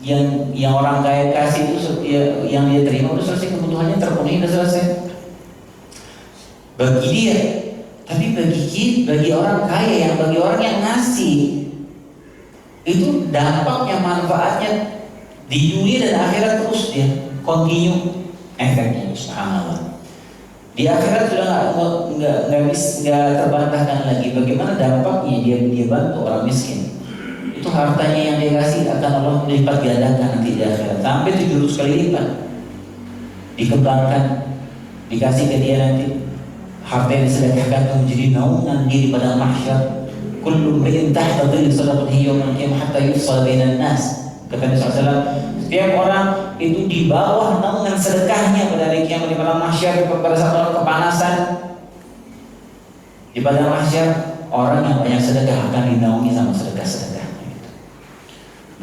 Yang orang kaya kasih itu yang dia terima udah selesai, kebutuhannya terpenuhi, udah selesai bagi dia. Tapi bagi orang kaya, bagi orang yang ngasih, itu dampaknya, manfaatnya di dunia dan akhirat terus dia continue efeknya. Subhanallah. Di akhirat sudah nggak terbantahkan lagi bagaimana dampaknya dia bantu orang miskin. Itu hartanya yang dia kasih akan Allah lipat gandakan nanti di akhirat sampai 700 kali lipat. Dikembangkan, dikasih ke dia nanti. Harta yang disedekahkan menjadi naungan diri pada mahsyar. Kullu imrin tahta dhilli sadaqatihi yawmal qiyamah hatta yufsal bainan nas. Kata Nabi SAW, setiap orang itu di bawah naungan sedekahnya pada hari kiamat di padang mahsyar, pada saat kepanasan. Di padang mahsyar, orang yang banyak sedekah akan dinaungi sama sedekah-sedekah.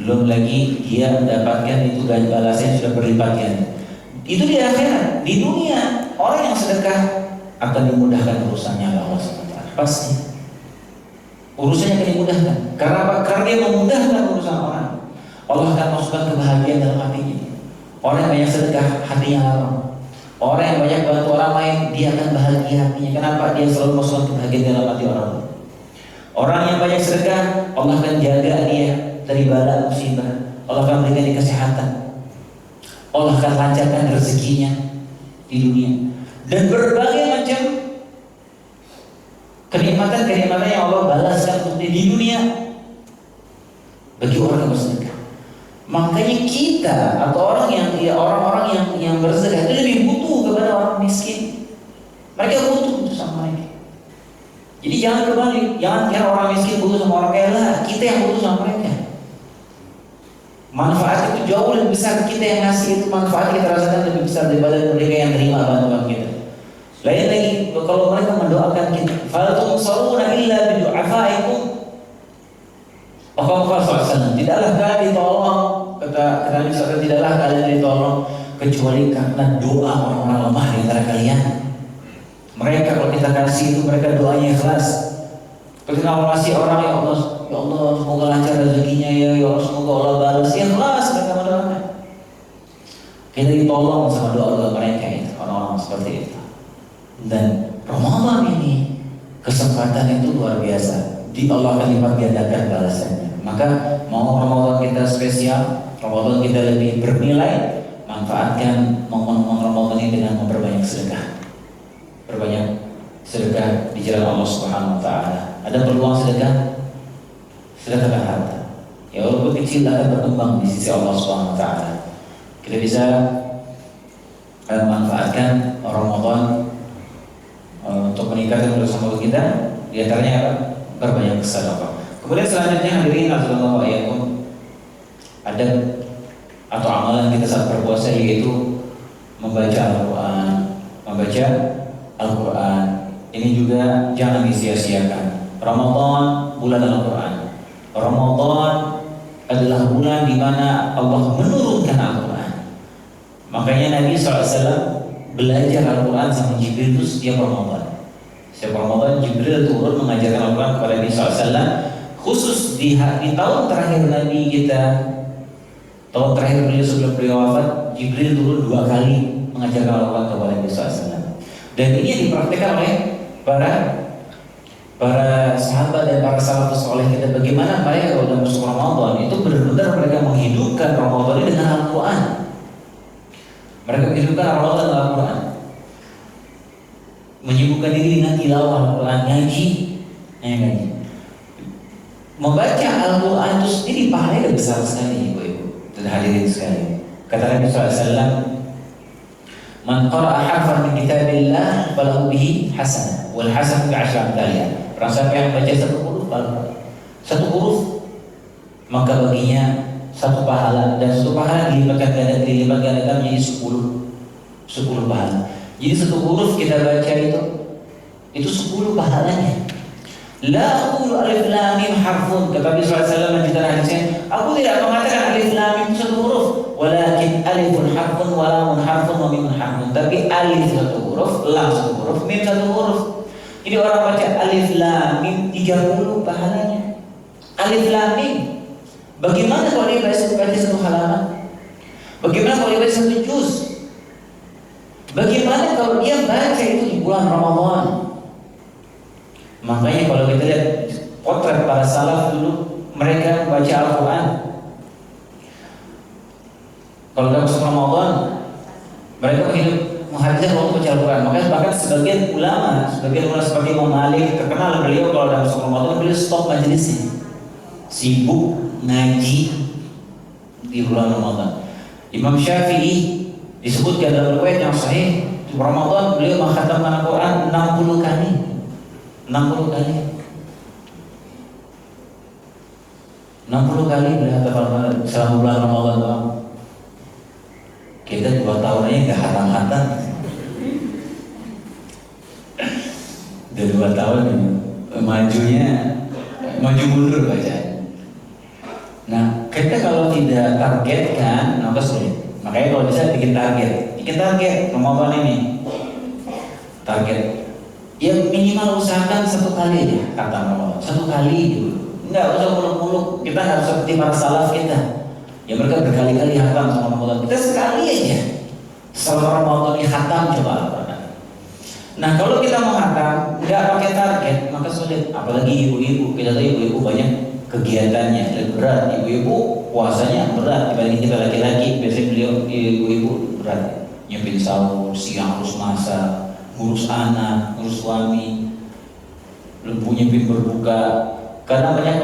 Belum lagi dia mendapatkan itu dan balasnya sudah berlipat ganda. Itu di akhirat. Di dunia orang yang sedekah akan dimudahkan urusannya Allah SWT. Pasti urusannya akan dimudahkan. Karena apa? Karena dia memudahkan urusan orang. Allah akan masukkan kebahagiaan dalam hatinya. Orang yang banyak sedekah hatinya lapang. Orang yang banyak bantu orang lain, dia akan bahagia hatinya. Kenapa? Dia selalu masukkan kebahagiaan dalam hati orang. Orang yang banyak sedekah, Allah akan jaga dia dari bala musibah. Allah akan berikan dia kesehatan. Allah akan lancarkan rezekinya di dunia. Dan berbagai macam kenikmatan yang Allah balaskan untuk dia di dunia bagi orang yang bersedekah. Makanya kita atau orang-orang yang bersedekah itu lebih butuh kepada orang miskin. Mereka butuh sama mereka. Jadi jangan kebalik, jangan kira orang miskin butuh sama orang kaya lah. Kita yang butuh sama mereka. Manfaat itu jauh lebih besar, kita yang ngasih itu manfaat kita rasakan lebih besar daripada mereka yang terima bantuan kita. Lain lagi kalau mereka mendoakan kita, fal tunsaruna illa bi du'afaikum. Tidaklah kalian ditolong, kata Nabi SAW, tidaklah kalian ditolong kecuali karena doa orang-orang lemah di antara kalian. Mereka kalau kita kasih itu mereka doanya ikhlas. Ketika Allah kasih orang, ya Allah semoga lancar rezekinya, ya Allah semoga Allah balas, ikhlas mereka mendoakan. Kita ditolong sama doa-doa mereka itu, orang-orang seperti itu. Dan Ramadan ini kesempatan itu luar biasa. Di Allah akan lipat gandakan balasannya. Maka mau Ramadan kita spesial, Ramadan kita lebih bernilai, manfaatkan momen-momen Ramadan ini dengan memperbanyak sedekah. Perbanyak sedekah di jalan Allah Subhanahu wa taala. Ada peluang sedekah, sedekahkan harta. Ya walaupun kecil akan berkembang di sisi Allah Subhanahu wa taala. Kita bisa manfaatkan Ramadan untuk meningkatkan bersama kita. Di antaranya apa? Berbanyak sedekah. Kemudian selanjutnya hadirin azallahu ayyakum, ada atau amalan kita saat berpuasa yaitu membaca Al-Quran. Membaca Al-Quran ini juga jangan disia-siakan. Ramadan bulan Al-Quran. Ramadan adalah bulan di mana Allah menurunkan Al-Quran. Makanya Nabi SAW belajar Al-Quran sama Jibril itu setiap Ramadan. Setiap Ramadan Jibril turun mengajarkan Al-Quran kepada Nabi SAW. Khusus di tahun terakhir Nabi kita, tahun terakhir beliau sebelum beliau wafat, Jibril turun 2 kali mengajarkan Al-Quran kepada Nabi SAW. Dan ini yang dipraktikkan oleh para sahabat dan para salafus soleh kita. Bagaimana mereka kalau dalam masuk Ramadan itu benar-benar mereka menghidupkan Ramadan ini dengan Al-Quran. Mereka menghidupkan Ramadan dengan Al-Quran, menyibukkan diri dengan tilawah Al-Quran, ngaji. Membaca Al-Quran itu sendiri pahalanya besar sekali, ibu-ibu dan hadirin sekalian. Kata Nabi SAW, "Man qara'a harfan min kitabillah falahu bihi hasanah, wal hasanatu bi'ashri amsalha." Orang siapa yang baca satu huruf, maka baginya satu pahala, dan satu pahala dilipat gandakan menjadi 10 pahala. Jadi satu huruf kita baca itu 10 pahalanya. La aqulu alif lam mim harfun, kata Nabi SAW menceritakan hadisnya, aku tidak mengatakan alif lam mim satu huruf, walakin alifun harfun, wa lamun harfun, wa mimun harfun. Tapi alif satu huruf, lam satu huruf, mim satu huruf. Jadi orang baca alif lam mim 30 pahalanya. Alif lam mim. Bagaimana kalau dia baca satu halaman? Bagaimana kalau dia baca satu juz? Bagaimana kalau dia baca itu di bulan Ramadan? Makanya kalau kita lihat potret para salaf dulu, mereka baca Al-Quran. Kalau dalam Ramadan, mereka menghabiskan waktu baca Al-Quran. Makanya bahkan sebagian ulama seperti Imam Malik terkenal, beliau kalau dalam Ramadan beliau stop majelisnya, sibuk ngaji di bulan Ramadan. Imam Syafi'i disebutkan dalam riwayat yang sahih, di Ramadan beliau mengkhatamkan Al-Quran 60 kali. 60 kali beliau hafal selama bulan Ramadan. Kita 2 tahun aja nggak hatam-hatam. Udah 2 tahun maju mundur bacaan. Nah, kita kalau tidak targetkan, maka sulit. Makanya kalau bisa bikin target Ramadan ini. Target ya minimal usahakan 1 kali aja kata Ramadan, 1 kali dulu. Enggak usah muluk-muluk. Kita nggak seperti para salaf kita, ya mereka berkali-kali hatam sama Ramadan. Kita sekali aja selama Ramadan ini hatam coba Al-Quran. Nah kalau kita mau hatam nggak pakai target maka sulit. Apalagi ibu-ibu, kita tahu ibu-ibu banyak kegiatannya, lebih berat. Ibu-ibu puasanya berat dibanding kita laki-laki. Biasanya beliau ibu-ibu berat, nyiapin sahur, siang harus masak, ngurus anak, ngurus suami, belum punya pin berbuka, karena banyak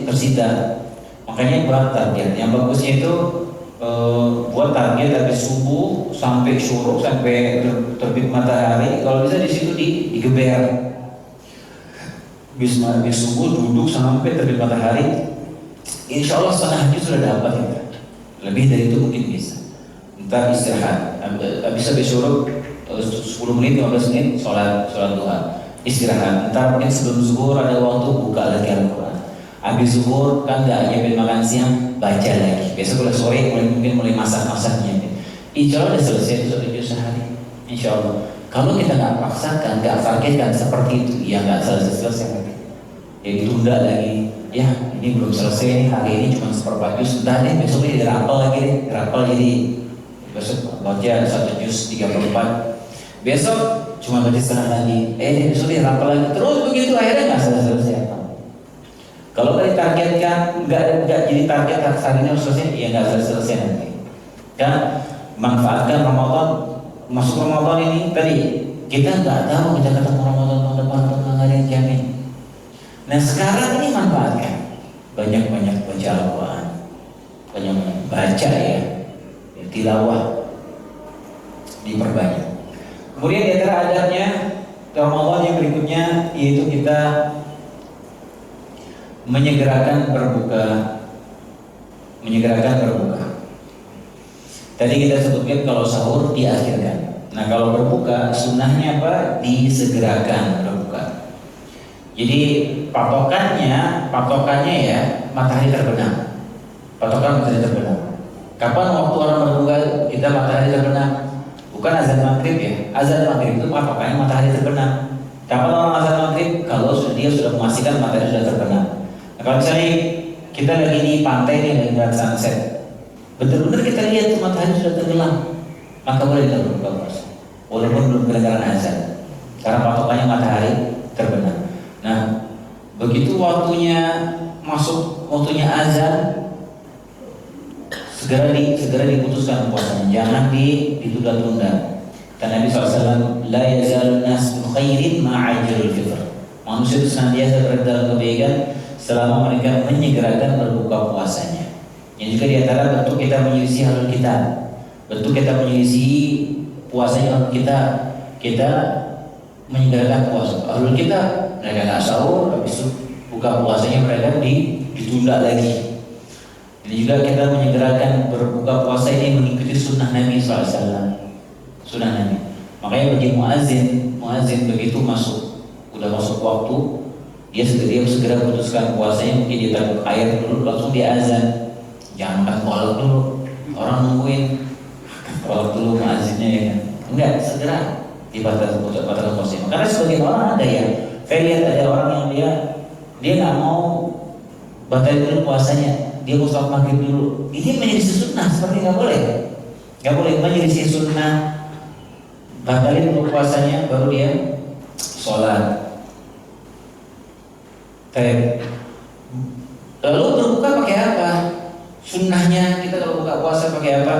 tersita. Makanya buat target. Yang bagusnya itu buat target dari subuh sampai syuruk, sampai terbit matahari. Kalau bisa di situ digeber. Habis subuh duduk sampai terbit matahari. Insya Allah setengah juz sudah dapat kita. Lebih dari itu mungkin bisa. Ntar istirahat. Habis syuruk 10 menit, 15 menit sholat duha, istirahat. Ntar mungkin sebelum zuhur ada waktu buka lagi Al-Quran. Habis zuhur kan nggak nyiapin makan siang, baca lagi. Besok kalau sore mulai masak-masaknya. Insya Allah udah selesai 1 juz sehari. Insya Allah. Kalau kita nggak paksakan, nggak targetkan seperti itu, ya nggak selesai lagi. Ya ditunda lagi. Ya ini belum selesai, hari ini cuma 1/4 juz. Entah deh besok ini dirapel lagi deh, jadi besok baca 1 juz 3/4. Besok cuma baca setengah lagi, besok dia rapel lagi, terus begitu akhirnya nggak selesai. Kalau nggak ditargetkan, nggak jadi target hari ini harus selesai, ya nggak selesai nanti. Kan manfaatkan Ramadan, masuk Ramadan ini tadi kita nggak tahu kita ketemu Ramadan Nah sekarang ini manfaatkan, banyak-banyak baca Al-Quran, banyak-banyak baca ya, tilawah diperbanyak. Kemudian di antara adabnya Ramadan yang berikutnya yaitu kita menyegerakan berbuka. Tadi kita sebutkan kalau sahur diakhirkan. Nah kalau berbuka sunnahnya apa? Disegerakan berbuka. Jadi patokannya ya matahari terbenam. Patokan matahari terbenam. Kapan waktu orang berbuka kita matahari terbenam? Bukan azan maghrib ya. Azan maghrib itu patokannya matahari terbenam. Kapan orang azan maghrib? Kalau dia sudah memastikan matahari sudah terbenam. Nah, kalau misalnya kita lagi di pantai nih lagi melihat sunset, betul-betul kita lihat matahari sudah tenggelam, maka boleh kita berbuka puasa, walaupun belum kedengaran azan, karena patokannya matahari terbenam. Nah, begitu waktunya azan, segera diputuskan puasanya, jangan ditunda-tunda. Karena Nabi SAW, la yazalun nas bi khairin ma'ajilul fitr. Manusia itu senantiasa berada dalam kebaikan selama mereka menyegerakan berbuka puasanya. Yang juga diantara bentuk kita menyelisih ahlul kitab, bentuk kita menyelisih puasanya ahlul kitab, kita menyegerakan puasa. Ahlul kitab mereka nggak sahur, habis itu buka puasanya mereka ditunda lagi. Jadi juga kita menyegerakan berbuka puasa ini mengikuti sunnah Nabi SAW. Sunnah Nabi. Makanya bagi muazin begitu udah masuk waktu, dia segera putuskan puasanya, mungkin dia taruh air dulu, langsung dia azan. Jangan makan kolak dulu, orang nungguin kolak dulu muazinnya ya kan. Enggak, segera dibatalkan puasanya. Karena sebagian orang ada ya, saya lihat ada orang yang dia nggak mau batalin dulu puasanya, dia mau sholat maghrib dulu. Ini menjadi sunnah, seperti nggak boleh menjadi sunnah. Batalin dulu puasanya, baru dia sholat. Lalu berbuka pakai apa? Sunnahnya kita kalau buka puasa pakai apa?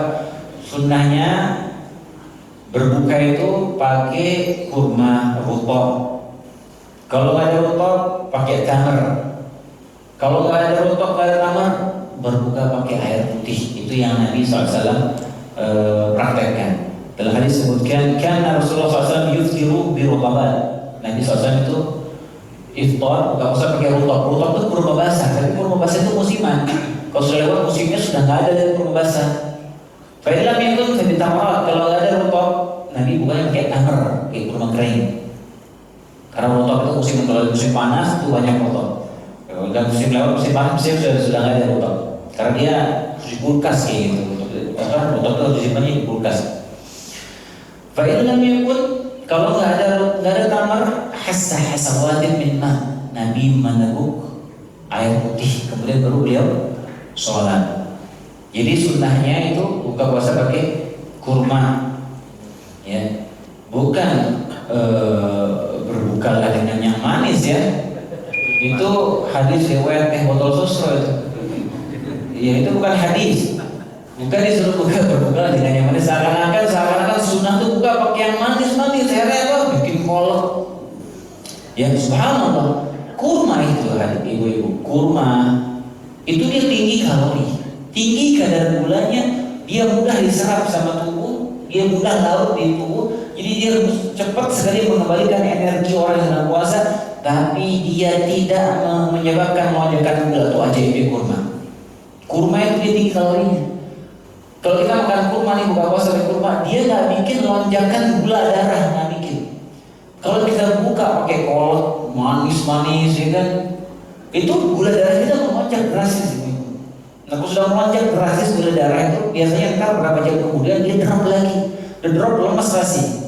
Sunnahnya berbuka itu pakai kurma rutab. Kalau nggak ada rutab pakai tamar. Kalau nggak ada rutab nggak ada tamar, berbuka pakai air putih. Itu yang Nabi SAW praktekkan. Dalam hadis disebutkan kan Rasulullah SAW yuftiru bi rutabat. Nabi SAW itu iftar buka puasa pakai rutab. Rutab itu kurma basah, tapi kurma basah itu musiman. Kalau sudah lewat musimnya sudah nggak ada dari kurma basah. Faidah itu saya tamar. Kalau nggak ada rutab, Nabi bukannya pakai tamar, pakai kurma kering. Karena rutab itu musim panas itu banyak rutab. Dan musim lewat musim panas sudah nggak ada rutab. Karena dia di kulkas kayak gitu. Rutab itu disimpannya di kulkas. Faidah pun kalau nggak ada tamar, hasawatin min ma. Nabi meneguk air putih, kemudian baru beliau sholat. Jadi sunnahnya itu buka puasa pakai kurma, ya, bukan berbuka dengan yang manis ya. Itu hadis riwayat botol sosro itu. Ya itu bukan hadis. Bukan disuruh berbuka dengan yang manis. Seakan-akan sunnah itu buka pakai yang manis-manis. Bikin kolak. Ya subhanallah. Kurma itu ibu-ibu. Kurma itu dia tinggi kalori, tinggi kadar gulanya, dia mudah diserap sama tubuh, dia mudah larut di tubuh. Jadi dia cepat sekali mengembalikan energi orang yang sedang puasa, tapi dia tidak menyebabkan lonjakan gula. Itu ajaib kurma. Kurma itu dia tinggi kalorinya. Kalau kita makan kurma nih, buka puasa pakai kurma, dia nggak bikin lonjakan gula darah, nggak bikin. Kalau kita buka pakai kolak manis-manis, ya kan, itu gula darah kita melonjak drastis. Nah, kalau sudah melonjak drastis gula darah itu, biasanya ntar berapa jam kemudian dia drop lagi,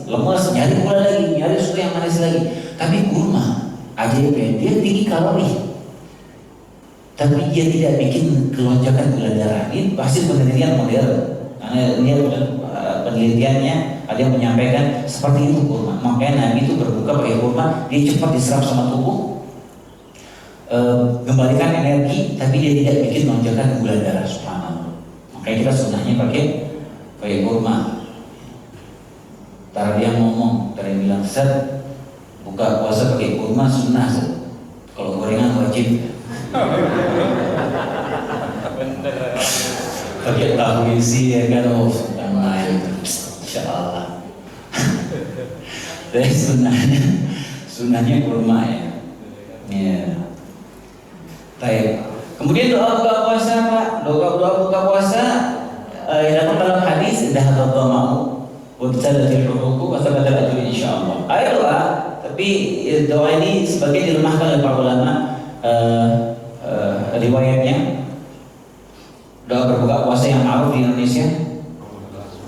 lemas nyari gula lagi, nyari sesuatu yang manis lagi. Tapi kurma, ajaibnya dia tinggi kalori, tapi dia tidak bikin kelonjakan gula darah. Ini hasil penelitian modern. Karena dia penelitiannya ada yang menyampaikan seperti itu kurma. Makanya Nabi itu berbuka pakai kurma, dia cepat diserap sama tubuh, kembalikan energi, tapi dia tidak bikin lonjakan gula darah. Subhanallah. Makanya kita sunnahnya pakai kurma. Tara dia ngomong, tara bilang, "Set, buka puasa pakai kurma sunnah." Kalau gorengan wajib. Pakai tahu isi ya kan, oh main, insya Allah. Tapi sunahnya kurma ya. Ya. Baik. Kemudian doa buka puasa Pak, doa buka puasa datang dalam hadis dah mau wabtalatil huquq wa thabatal ajr insyaallah. Ada doa, tapi doa ini sebagian dilemahkan oleh para ulama riwayatnya. Doa berbuka puasa yang ma'ruf di Indonesia,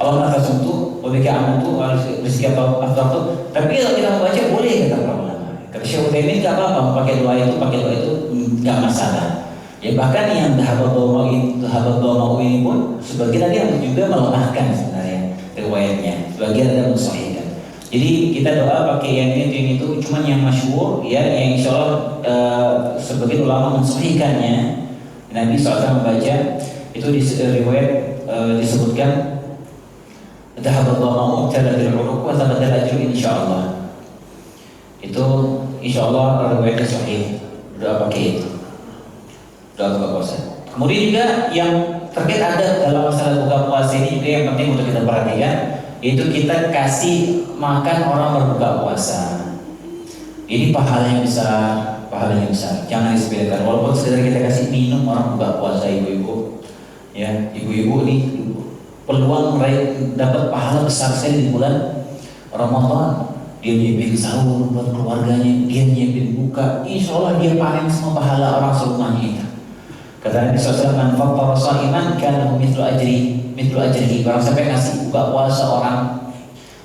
Allah tasumtu wa bika amantu wa rizqi afdal. Tapi kalau kita membaca boleh kata para ulama. Kata Syekh Utsaimin enggak apa-apa pakai doa itu enggak masalah. Ya bahkan yang sahabat doa ini pun sebagian ada yang juga melemahkan sebenarnya riwayatnya, sebagian ada mensahihkan. Jadi kita doa pakai yang ini itu cuman yang masyhur ya, yang insyaallah sebagian ulama mensahihkannya. Nabi SAW membaca itu di riwayat disebutkan sahabat doa talatil uruq wa thabatal ajr insyaallah. Itu insyaallah riwayatnya sahih. Doa pakai itu. Doa buka puasa. Kemudian juga yang terkait ada dalam masalah buka puasa ini juga yang penting untuk kita perhatikan, yaitu kita kasih makan orang berbuka puasa. Ini pahalanya besar, jangan disepelekan. Walaupun sekedar kita kasih minum orang buka puasa, ibu-ibu, ya ibu-ibu nih peluang dapat pahala besar sekali di bulan Ramadan. Dia nyiapin sahur buat keluarganya, dia nyiapin buka, insya Allah dia panen semua pahala orang serumahnya itu. Kata Nabi SAW, man fattara sha'iman kana mithlu ajrihi. Barang sampai ngasih buka puasa orang,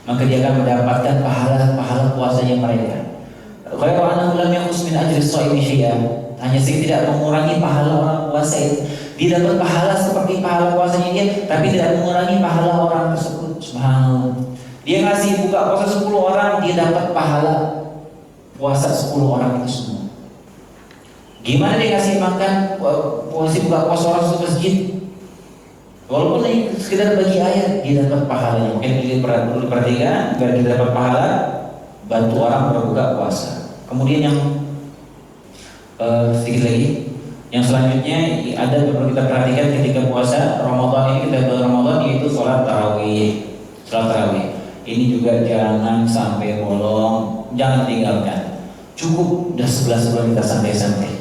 maka dia akan mendapatkan pahala puasanya mereka. Ghairu annahu lam yanqus min ajri shaimi syai'an. Hanya saja tidak mengurangi pahala orang puasa itu. Dia dapat pahala seperti pahala puasanya dia, tapi tidak mengurangi pahala orang tersebut. Subhanallah. Dia ngasih buka puasa 10 orang, dia dapat pahala puasa 10 orang itu semua. Gimana dia kasih makan buka puasa orang satu masjid? Walaupun sekedar bagi ayat, dia dapat pahalanya. Mungkin kita perlu diperhatikan agar kita dapat pahala bantu orang berbuka puasa. Kemudian yang sedikit lagi, yang selanjutnya ada yang perlu kita perhatikan ketika puasa Ramadan ini, kita bulan Ramadan, yaitu sholat tarawih. Ini juga jangan sampai bolong, jangan tinggalkan. Cukup udah 11 bulan kita santai-santai.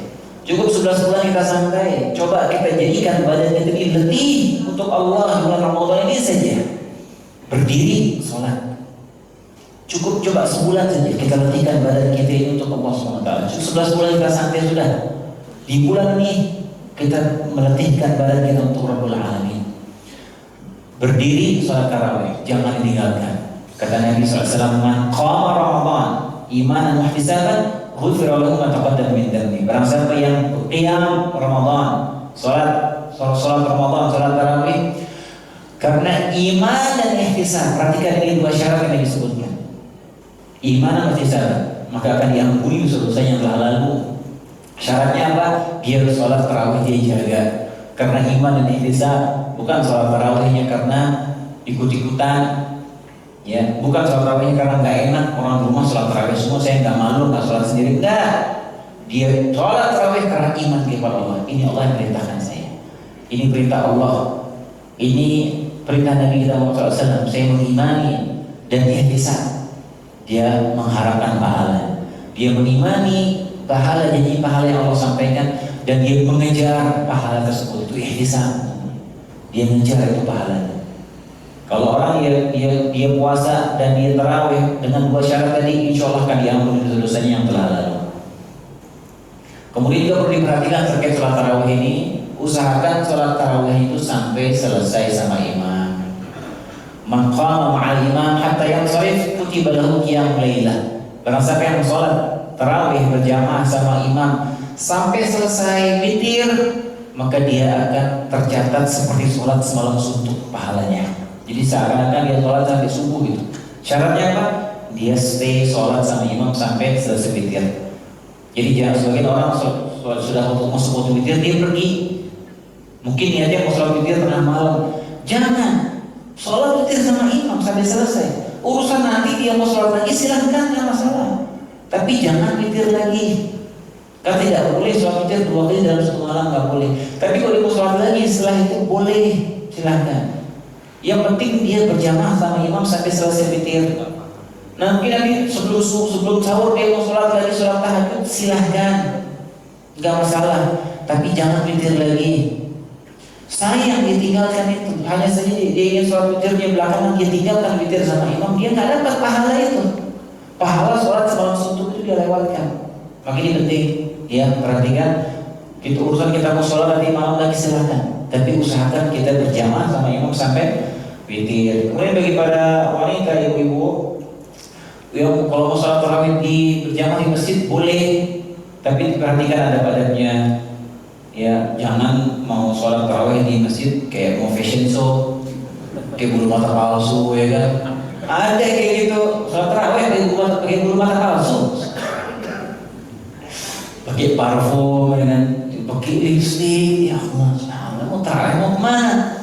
Cukup 11 bulan kita santai. Coba kita jadikan badan kita ini letih untuk Allah di bulan Ramadan ini saja. Berdiri sholat. Cukup coba sebulan saja kita letihkan badan kita ini untuk Allah SWT. Cukup 11 bulan kita santai sudah. Di bulan ini kita meletihkan badan kita untuk Rabbul Alamin. Berdiri sholat tarawih, jangan ditinggalkan. Kata Nabi SAW, man qama Ramadan imanan wa ihtisaban ghufira lahu ma taqaddama min dhanbi. Barang siapa yang qiyam Ramadan, salat Ramadan, salat tarawih karena iman dan ihtisab. Perhatikan ini dua syarat yang disebutkan. Iman dan ihtisab, maka akan diampuni dosa yang telah lalu. Syaratnya apa? Biar salat tarawih dia jaga. Karena iman dan ihtisab, bukan salat tarawihnya karena ikut-ikutan. Ya, bukan sholat tarawihnya karena nggak enak orang di rumah sholat tarawih semua, saya nggak malu nggak sholat sendiri. Enggak, dia sholat tarawih karena iman kepada Allah. Ini Allah yang perintahkan saya. Ini perintah Allah. Ini perintah Nabi kita Muhammad SAW. Saya mengimani dan dia bisa. Dia mengharapkan pahala. Dia mengimani pahala, janji pahala yang Allah sampaikan, dan dia mengejar pahala tersebut. Itu ihtisab. Dia mengejar itu pahala. Kalau orang dia puasa dan dia tarawih dengan dua syarat tadi, insya Allah akan diampuni dosa-dosanya yang telah lalu. Kemudian juga perlu diperhatikan terkait sholat tarawih ini, usahakan sholat tarawih itu sampai selesai sama imam. Man qama ma'al imam hatta yansharif kutiba lahu qiyamul lailah. Barang siapa yang sholat tarawih berjamaah sama imam sampai selesai witir, maka dia akan tercatat seperti sholat semalam suntuk pahalanya. Jadi seakan-akan dia sholat sampai subuh gitu. Syaratnya apa? Dia stay sholat sama imam sampai selesai witir. Jadi jangan sebagian orang sudah masuk waktu witir dia pergi. Mungkin niatnya mau sholat witir tengah malam. Jangan, sholat witir sama imam sampai selesai. Urusan nanti dia mau sholat lagi silahkan, nggak masalah. Tapi jangan witir lagi. Kan tidak boleh sholat witir 2 kali dalam satu malam, nggak boleh. Tapi kalau dia mau sholat lagi setelah itu boleh, silahkan. Yang penting dia berjamaah sama imam sampai selesai witir. Nah mungkin nanti sebelum sahur dia mau sholat lagi, sholat tahajud, silahkan, nggak masalah. Tapi jangan witir lagi. Sayang ditinggalkan itu. Hanya saja dia ingin sholat witirnya belakangan, dia tinggalkan witir sama imam, dia nggak dapat pahala itu. Pahala sholat semalam suntuk itu dia lewatkan. Makanya ini penting, ya perhatikan. Itu urusan kita mau sholat nanti malam lagi silahkan. Tapi usahakan kita berjamaah sama imam sampai witir. Kemudian bagi para wanita, ibu-ibu yang kalau mau sholat tarawih di berjamaah di masjid boleh, tapi perhatikan adab-adabnya. Ya, jangan mau sholat tarawih di masjid kayak mau fashion show, kayak bulu mata palsu, ya kan? Ada kayak gitu, sholat tarawih pakai bulu mata palsu, pakai parfum, ya kan? Pakai lipstick. Ya Allah, mau tarawih mau kemana?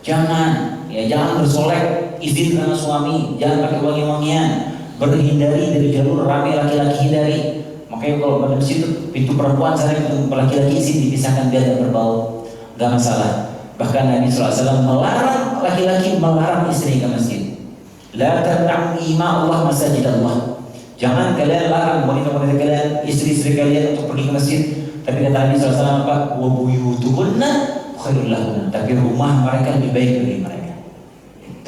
Jangan, ya jangan bersolek, izin sama suami, jangan pakai wangi-wangian, berhindari dari jalur ramai laki-laki, hindari. Makanya kalau pada situ pintu perempuan sana, pintu laki-laki izin dipisahkan biar tidak berbau, gak masalah. Bahkan Nabi SAW melarang laki-laki melarang istri ke masjid. La tamna'u ima Allah masajid Allah. Jangan kalian larang wanita-wanita kalian, istri-istri kalian untuk pergi ke masjid. Tapi kata Nabi SAW apa? Wa buyutuhunna khairul lahunna. Tapi rumah mereka lebih baik dari mereka.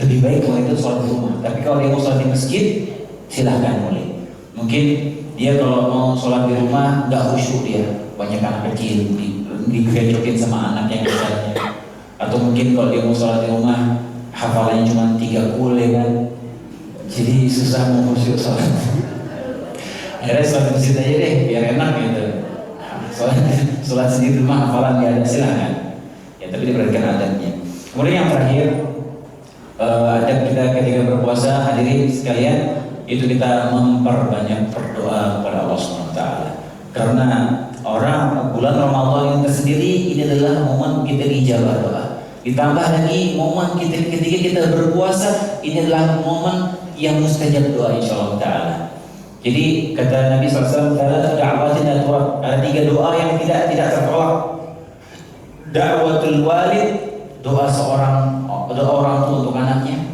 Lebih baik kalau itu sholat di rumah. Tapi kalau dia mau sholat di masjid, silahkan boleh. Mungkin dia kalau mau sholat di rumah nggak khusyuk, dia banyak anak kecil digerejokin sama anaknya misalnya. Atau mungkin kalau dia mau sholat di rumah hafalannya cuma 3 kul, ya kan, jadi susah mau khusyuk sholat. Akhirnya sholat di masjid aja deh biar enak gitu. Sholat sendiri di rumah hafalan nggak ada, silahkan. Ya tapi diperhatikan adabnya. Kemudian yang terakhir, adab kita ketika berpuasa, hadirin sekalian, itu kita memperbanyak berdoa kepada Allah SWT. Karena bulan Ramadan yang tersendiri ini adalah momen kita dijabah doa. Ditambah lagi momen kita ketika kita berpuasa, ini adalah momen yang mustajab doa insyaallah taala. Jadi kata Nabi SAW, ada 3 doa yang tidak tertolak. Da'watul walid, doa orang tua untuk anaknya.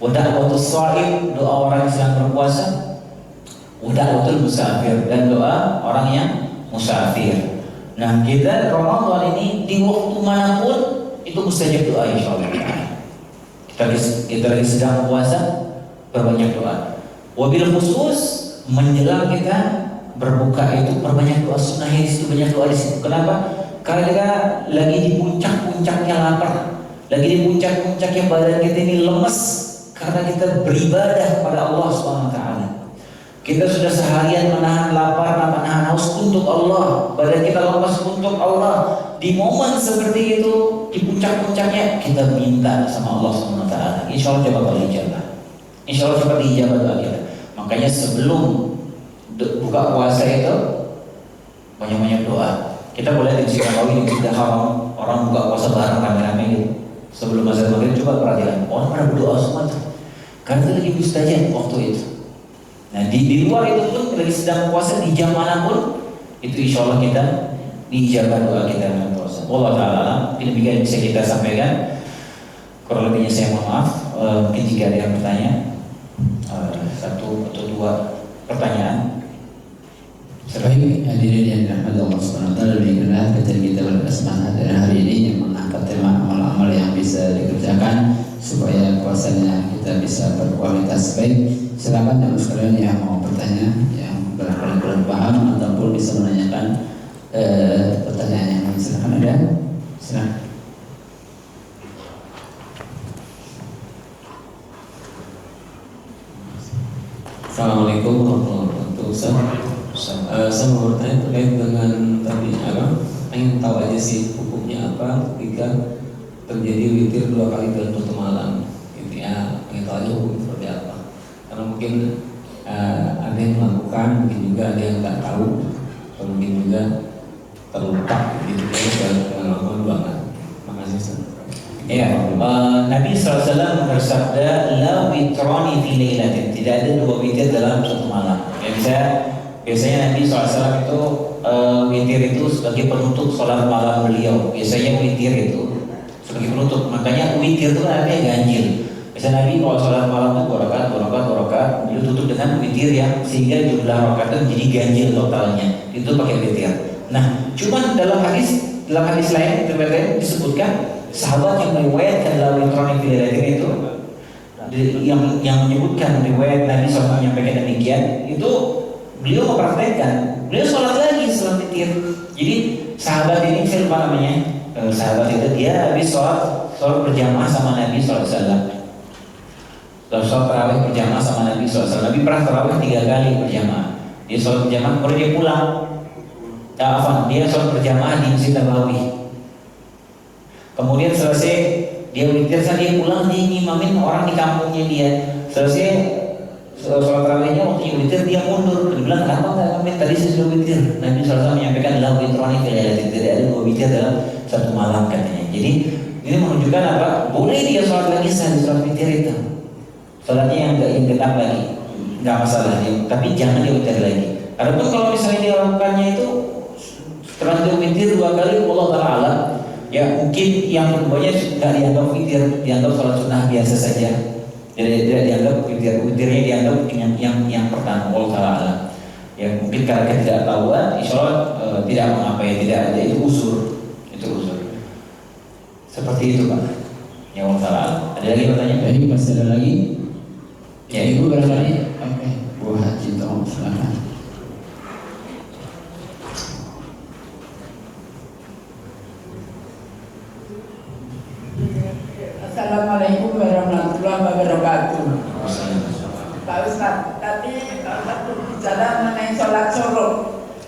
Wada'watus sha'im, doa orang yang sedang berpuasa. Wada'watul musafir, dan doa orang yang musafir. Nah kita Ramadan ini di waktu manapun itu mustajab doa insyaallah. Kita lagi sedang puasa, berbanyak doa. Wabil khusus menjelang kita berbuka itu berbanyak doa sunnah, di situ banyak doa di situ. Kenapa? Karena kita lagi di puncak-puncaknya lapar, lagi di puncak-puncaknya badan kita ini lemes. Karena kita beribadah kepada Allah SWT. Kita sudah seharian menahan lapar, menahan haus untuk Allah. Badan kita lemas untuk Allah. Di momen seperti itu, di puncak-puncaknya, kita minta sama Allah SWT. Insya Allah cepat dijabah. Insya Allah cepat dijabah doa kita. Makanya sebelum buka puasa itu, banyak-banyak doa. Kita boleh di Masjid Nabawi, di Masjidil Haram, orang buka puasa bareng rame-rame gitu. Sebelum azan maghrib coba perhatikan, orang pada berdoa semua tuh. Karena itu lagi mustajab waktu itu. Nah di luar itu pun lagi sedang puasa, di jam manapun itu insya Allah kita diijabah doa kita dalam puasa. Allah Ta'ala, demikian bisa kita sampaikan. Kurang lebihnya saya mohon maaf. Mungkin jika ada yang bertanya, 1 atau 2 pertanyaan. Baik, hadirin yang dirahmati Allah SWT, demikianlah kajian kita pada kesempatan hari ini yang mengangkat tema amal-amal yang bisa dikerjakan supaya puasanya kita bisa berkualitas baik. Silakan teman sekalian yang mau bertanya, yang barangkali kurang paham ataupun bisa menanyakan pertanyaan yang lain. Silakan, ada? Silakan. Assalamualaikum warahmatullahi wabarakatuh. Saya mau bertanya terkait dengan tadi pengen tahu aja sih hukumnya apa ketika terjadi witir 2 kali dalam 1 malam gitu ya, pengen tahu aja hukum seperti apa, karena mungkin ada yang melakukan, mungkin juga ada yang nggak tahu, atau mungkin juga terlupa gitu ya dengan melakukan banget. Makasih Ustaz. Ya, Nabi SAW bersabda, la witrani fi lailatin, tidak ada 2 witir dalam 1 malam. Ya, biasanya Nabi SAW itu witir itu sebagai penutup sholat malam beliau. Biasanya witir itu sebagai penutup. Makanya witir itu artinya ganjil. Misalnya Nabi kalau sholat malam itu 2 rakaat, beliau tutup dengan witir ya, sehingga jumlah rakaatnya menjadi ganjil totalnya. Itu pakai witir. Nah, cuman dalam hadis lain disebutkan sahabat yang meriwayatkan dalam elektronik filadatin itu yang menyebutkan riwayat Nabi SAW menyampaikan demikian, itu beliau mempraktekkan, beliau sholat lagi setelah witir. Jadi sahabat ini saya lupa namanya, sahabat itu dia habis sholat berjamaah sama Nabi SAW. Sholat tarawih berjamaah sama Nabi SAW. Nabi pernah tarawih 3 kali berjamaah. Dia sholat berjamaah, baru dia pulang. Dia sholat berjamaah di Masjid Nabawi. Kemudian selesai dia witir, dia pulang, dia ngimamin orang di kampungnya dia. Selesai sholat tarawihnya, waktu witir dia mundur. Dia bilang, kenapa nggak ngamen? Tadi saya sudah witir. Nabi SAW menyampaikan lau witroni fil lailatin, tidak ada 2 witir dalam 1 malam katanya. Jadi ini menunjukkan apa? Boleh dia sholat lagi setelah sholat witir itu. Sholatnya yang genap lagi, nggak masalah dia. Tapi jangan dia witir lagi. Adapun kalau misalnya dia lakukannya itu setelah dia witir 2 kali, Allah Ta'ala ya mungkin yang keduanya nggak dianggap witir, dianggap sholat sunnah biasa saja. Jadi tidak dianggap witirnya dianggap yang pertama, Allah Ta'ala. Ya mungkin karena ketidaktahuan, insya Allah tidak mengapa ya, tidak ada, itu uzur. Seperti itu Pak. Ya Allah Ta'ala. Ada lagi pertanyaan? Jadi masih ada lagi? Ya Ibu barangkali. Oke. Bu Haji tolong silakan. Assalamualaikum warahmatullahi wabarakatuh. Pak Ustaz, tadi waktu bicara mengenai sholat syuruk.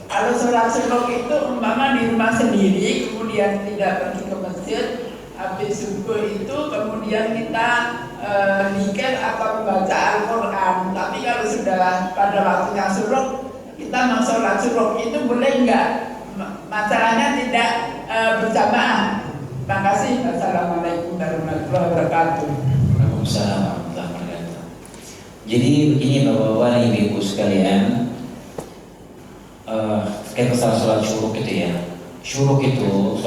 Kalau sholat syuruk itu umpama di rumah sendiri, kemudian tidak pergi ke masjid, habis subuh itu kemudian kita zikir atau membaca Al-Quran. Tapi kalau sudah pada waktunya syuruk, kita mau sholat syuruk, itu boleh enggak? Masalahnya tidak berjamaah. Terima kasih. Assalamualaikum warahmatullahi wabarakatuh. Waalaikumsalam warahmatullahi wabarakatuh. Jadi begini Bapak-bapak dan Ibu sekalian, terkait masalah sholat syuruk itu ya. Syuruk itu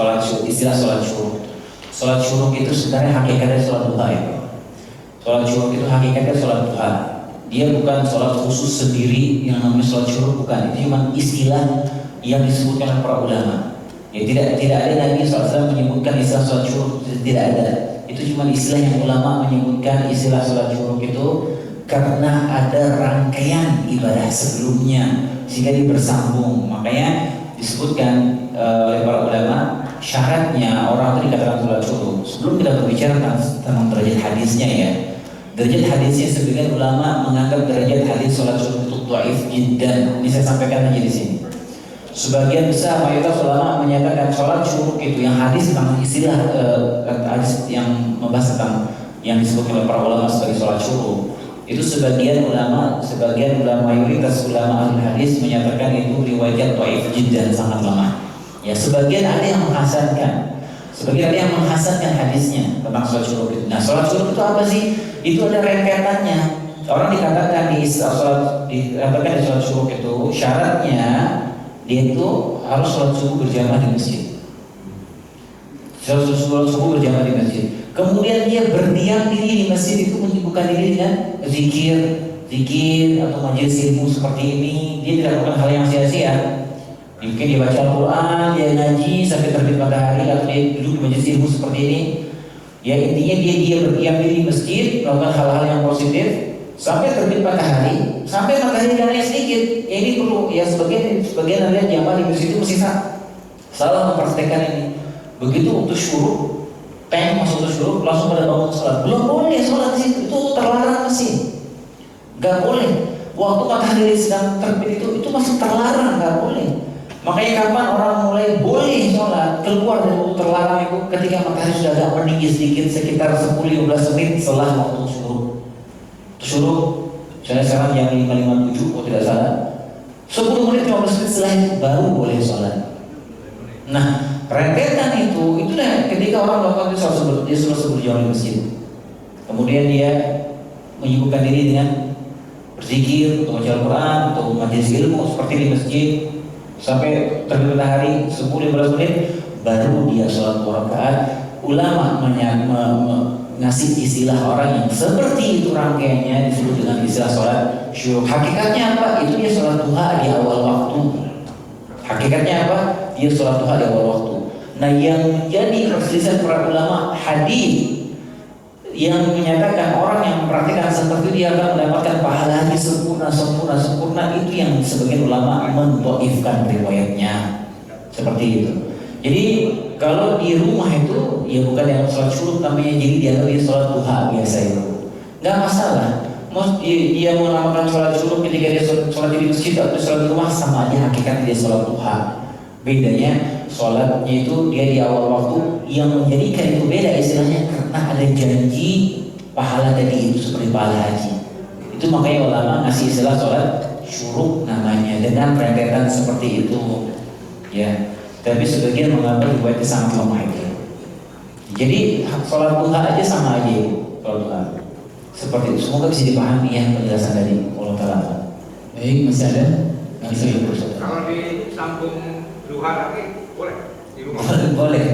istilah sholat syuruk. Sholat syuruk itu sebenarnya hakikatnya sholat duha ya. Sholat syuruk itu hakikatnya sholat duha. Dia bukan sholat khusus sendiri yang namanya sholat syuruk, bukan. Itu cuma istilah yang disebutkan oleh para ulama. Ya tidak ada Nabi SAW menyebutkan istilah sholat syuruk, tidak ada. Itu cuma istilah yang ulama menyebutkan istilah sholat syuruk itu karena ada rangkaian ibadah sebelumnya sehingga dia bersambung. Makanya disebutkan oleh para ulama syaratnya orang itu dikatakan sholat syuruk. Sebelum kita berbicara tentang derajat hadisnya ya, derajat hadisnya sebagian ulama menganggap derajat hadis sholat syuruk itu dhaif jiddan. Ini saya sampaikan aja di sini. Sebagian besar mayoritas ulama menyatakan sholat syuruk itu yang hadis tentang istilah hadis yang membahas tentang yang disebut oleh para ulama sebagai sholat syuruk itu sebagian ulama mayoritas ulama ahli hadis menyatakan itu riwayat dhaif jiddan, sangat lemah. Ya sebagian ada yang menghasankan, hadisnya tentang sholat syuruk itu. Nah sholat syuruk itu apa sih? Itu ada rentetannya. Orang dikatakan di sholat syuruk itu syaratnya dia itu harus sholat subuh berjamaah di masjid. Sholat subuh berjamaah di masjid. Kemudian dia berdiam diri di masjid itu menyibukkan diri dengan zikir atau majelis ilmu seperti ini. Dia tidak melakukan hal yang sia-sia. Mungkin dia baca Al-Quran, dia ngaji sampai terbit matahari, atau dia duduk di majelis ilmu seperti ini. Ya intinya dia berdiam diri di masjid, melakukan hal-hal yang positif sampai terbit matahari, sampai matahari naik sedikit. Ya ini perlu ya sebagian ada jamaah di masjid itu mesti salah mempraktekkan ini. Begitu waktu syuruk, masuk waktu syuruk langsung pada bangun sholat. Belum boleh sholat di situ, itu terlarang masih. Gak boleh. Waktu matahari sedang terbit itu masih terlarang, gak boleh. Makanya kapan orang mulai boleh sholat keluar dari waktu terlarang itu ketika matahari sudah agak meninggi sedikit, sekitar 10-15 menit setelah waktu syuruk. Syuruk, saya sekarang jam 5.57 kalau tidak salah, 10 menit 15 menit setelah itu baru boleh sholat. Nah rentetan itu dah ketika orang melakukan dia selesai berjamaah di masjid, kemudian dia menyibukkan diri dengan berzikir, atau baca Al-Quran, atau majelis ilmu seperti di masjid. sampai terbit matahari 10-15 menit baru dia sholat 2 rakaat. Ulama ngasih istilah orang yang seperti itu rangkaiannya disebut dengan istilah sholat syuruk. Hakikatnya apa? Itu dia sholat duha di awal waktu. Hakikatnya apa? Dia sholat duha di awal waktu. Nah, yang menjadi perselisihan para ulama hadis yang menyatakan orang yang mempraktikkan seperti itu dia akan mendapatkan pahalanya sempurna itu yang sebagian ulama mendhaifkan riwayatnya seperti itu. Jadi kalau di rumah itu ya bukan yang sholat syuruk namanya, jadi dia lebih sholat duha biasa itu nggak masalah. Mau dia menamakan sholat syuruk ketika dia sholat di masjid atau sholat di rumah sama aja, hakikatnya dia sholat duha. Bedanya sholatnya itu dia di awal waktu, yang menjadikan itu beda istilahnya karena ada janji pahala tadi itu seperti pahala haji. Itu makanya ulama ngasih istilah sholat syuruk namanya dengan rentetan seperti itu ya. Tapi sebagian mengambil riwayatnya sangat lemah itu. Jadi sholat duha aja sama aja sholat duha seperti itu. Semoga bisa dipahami ya penjelasan dari Allah Taala. Baik, masih ada? Kalau di sambung duha lagi boleh di rumah? boleh.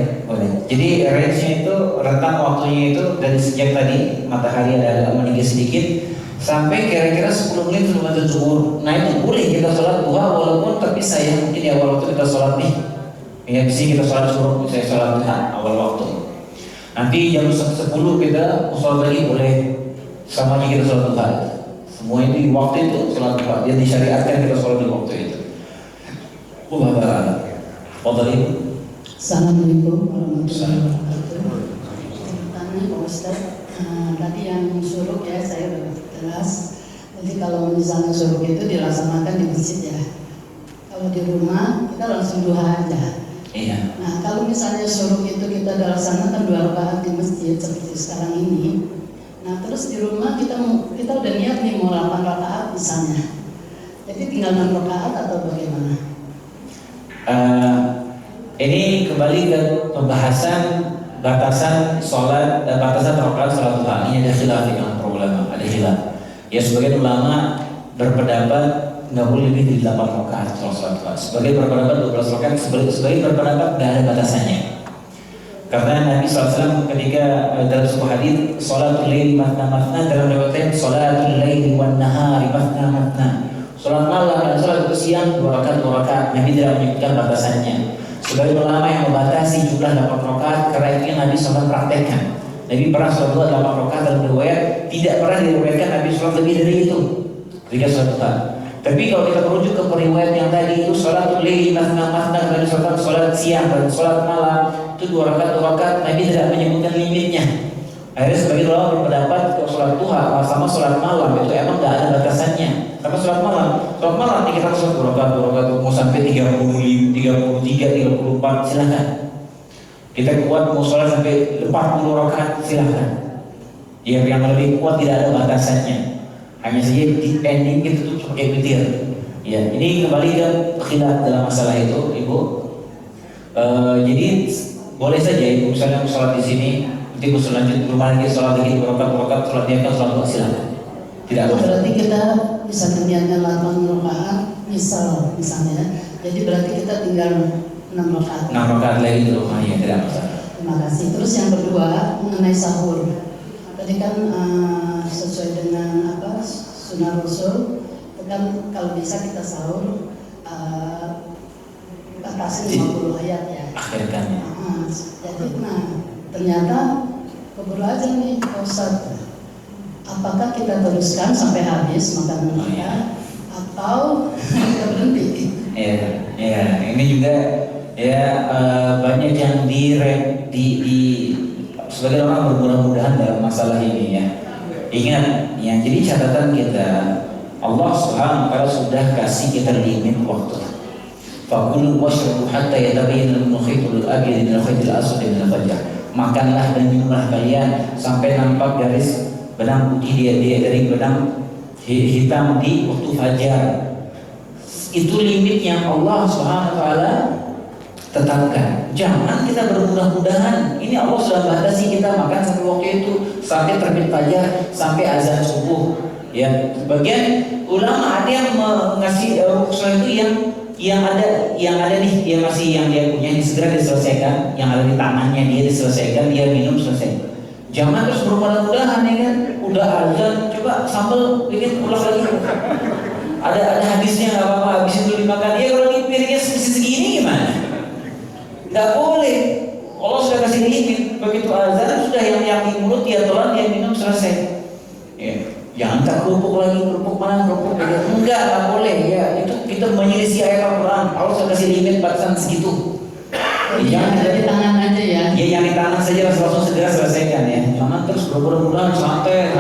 Jadi range-nya itu, rentang waktunya itu dari sejak tadi matahari ada meninggi sedikit sampai kira-kira 10 menit sebelum zuhur. Nah itu boleh kita sholat duha walaupun terpisah ya. Mungkin di awal waktu kita sholat nih, ya di sini kita sholat syuruk, misalnya sholat duha awal waktu. Nanti jam 10 kita sholat lagi boleh, samanya kita sholat duha. Semua itu di waktu itu sholat duha. Dia disyariatkan kita sholat di waktu itu. Allah Ta'ala. Assalamualaikum warahmatullahi wabarakatuh. Tanya Pak Ustaz, tadi yang syuruk ya saya udah jelas. Jadi kalau misalnya syuruk itu dilaksanakan di masjid ya. Kalau di rumah kita langsung duha aja. Iya. Nah kalau misalnya syuruk itu kita dilaksanakan 2 rakaat di masjid seperti sekarang ini. Nah terus di rumah kita udah niat nih mau 8 rakaat misalnya. Jadi tinggal 6 rakaat atau bagaimana? Ini kembali ke pembahasan batasan sholat, batasan rakaat sholat duha. Ini ada khilaf di kalangan para ulama, ada khilaf. Ya sebagian ulama berpendapat nggak boleh lebih dari 8 rakaat sholat duha. Sebagian berpendapat 12 rakaat, sebagian berpendapat nggak ada batasannya. Karena Nabi SAW ketika dalam sebuah hadis sholatul laili matna dalam riwayat sholatul laili wan nahari matna. Sholat malam dan sholat siang 2 rakaat. Nabi tidak menyebutkan batasannya. Sebagai ulama yang membatasi jumlah 8 rakaat karena itu yang Nabi SAW praktekkan. Nabi pernah sholat 8 rakaat dalam riwayat, tidak pernah diriwayatkan Nabi sholat lebih dari itu ketika sholat duha. Tapi kalau kita merujuk ke riwayat yang tadi itu sholatul laili matna dan sholat siang dan sholat malam itu 2 rakaat, Nabi tidak menyebutkan limitnya. Akhirnya sebagian ulama berpendapat kalau sholat duha sama sholat malam itu emang nggak ada batasannya. Karena sholat malam nih kita sholat 2 rakaat mau sampai 30, 33, 34 silahkan. Kita kuat mau sholat sampai 40 rakaat silahkan. Ya yang lebih kuat tidak ada batasannya. Hanya saja di ending itu tuh pakai witir. Ya ini kembali ke khilaf dalam masalah itu, Ibu. Jadi boleh saja Ibu misalnya sholat di sini. Nanti gue lanjut ke rumah lagi, sholat lagi 2 rakaat, sholat dia kan sholat silakan. Tidak apa. Berarti kita bisa meniatkan 8 rakaat, misalnya. Jadi berarti kita tinggal 6 rakaat. 6 rakaat lagi di rumah ya tidak masalah. Terima kasih. Terus yang kedua mengenai sahur. Tadi kan sesuai dengan sunnah Rasul, kan kalau bisa kita sahur batasi 50 ayat ya. Akhirkan ya. Jadi ternyata keburu aja nih Pak Ustaz. Apakah kita teruskan sampai habis makan kita atau kita berhenti? Ya, ini juga ya banyak yang sebagian orang bermudah-mudahan dalam masalah ini ya. Ingat, yang jadi catatan kita Allah Subhanahu wa taala sudah kasih kita limit waktu. Fakulu washrabu hatta yatabayyana lakum al-khaytul abyad min al-khaytil aswad min al-fajr. Makanlah dan minumlah kalian sampai nampak garis benang putih dia dari benang hitam di waktu fajar. Itu limit yang Allah Subhanahu wa taala tetapkan. Jangan kita bermudah-mudahan. Ini Allah sudah batasi kita makan sampai waktu itu, sampai terbit fajar, sampai azan subuh. Ya, sebagian ulama ada yang mengasih rukhsah itu yang yang ada nih, dia masih yang dia punya ini segera diselesaikan, yang ada di tangannya dia diselesaikan, dia minum selesai. Jangan terus bermudah-mudahan ya kan, udah azan coba sambal bikin ulang lagi. Ada hadisnya nggak apa-apa, habis itu dimakan. Ya kalau piringnya segini gimana? Nggak boleh. Allah sudah kasih limit. Begitu azan sudah yang di mulut dia telan, dia minum selesai. Ya. Jangan tak kerupuk lagi, kerupuk mana kerupuk lagi. Nggak boleh ya. Itu kita menyelisih ayat Al-Quran. Allah sudah kasih limit batasan segitu. Jangan ada di tangan aja ya. Ya yang di tangan saja langsung segera selesaikan ya. Jangan terus berbulan-bulan santai.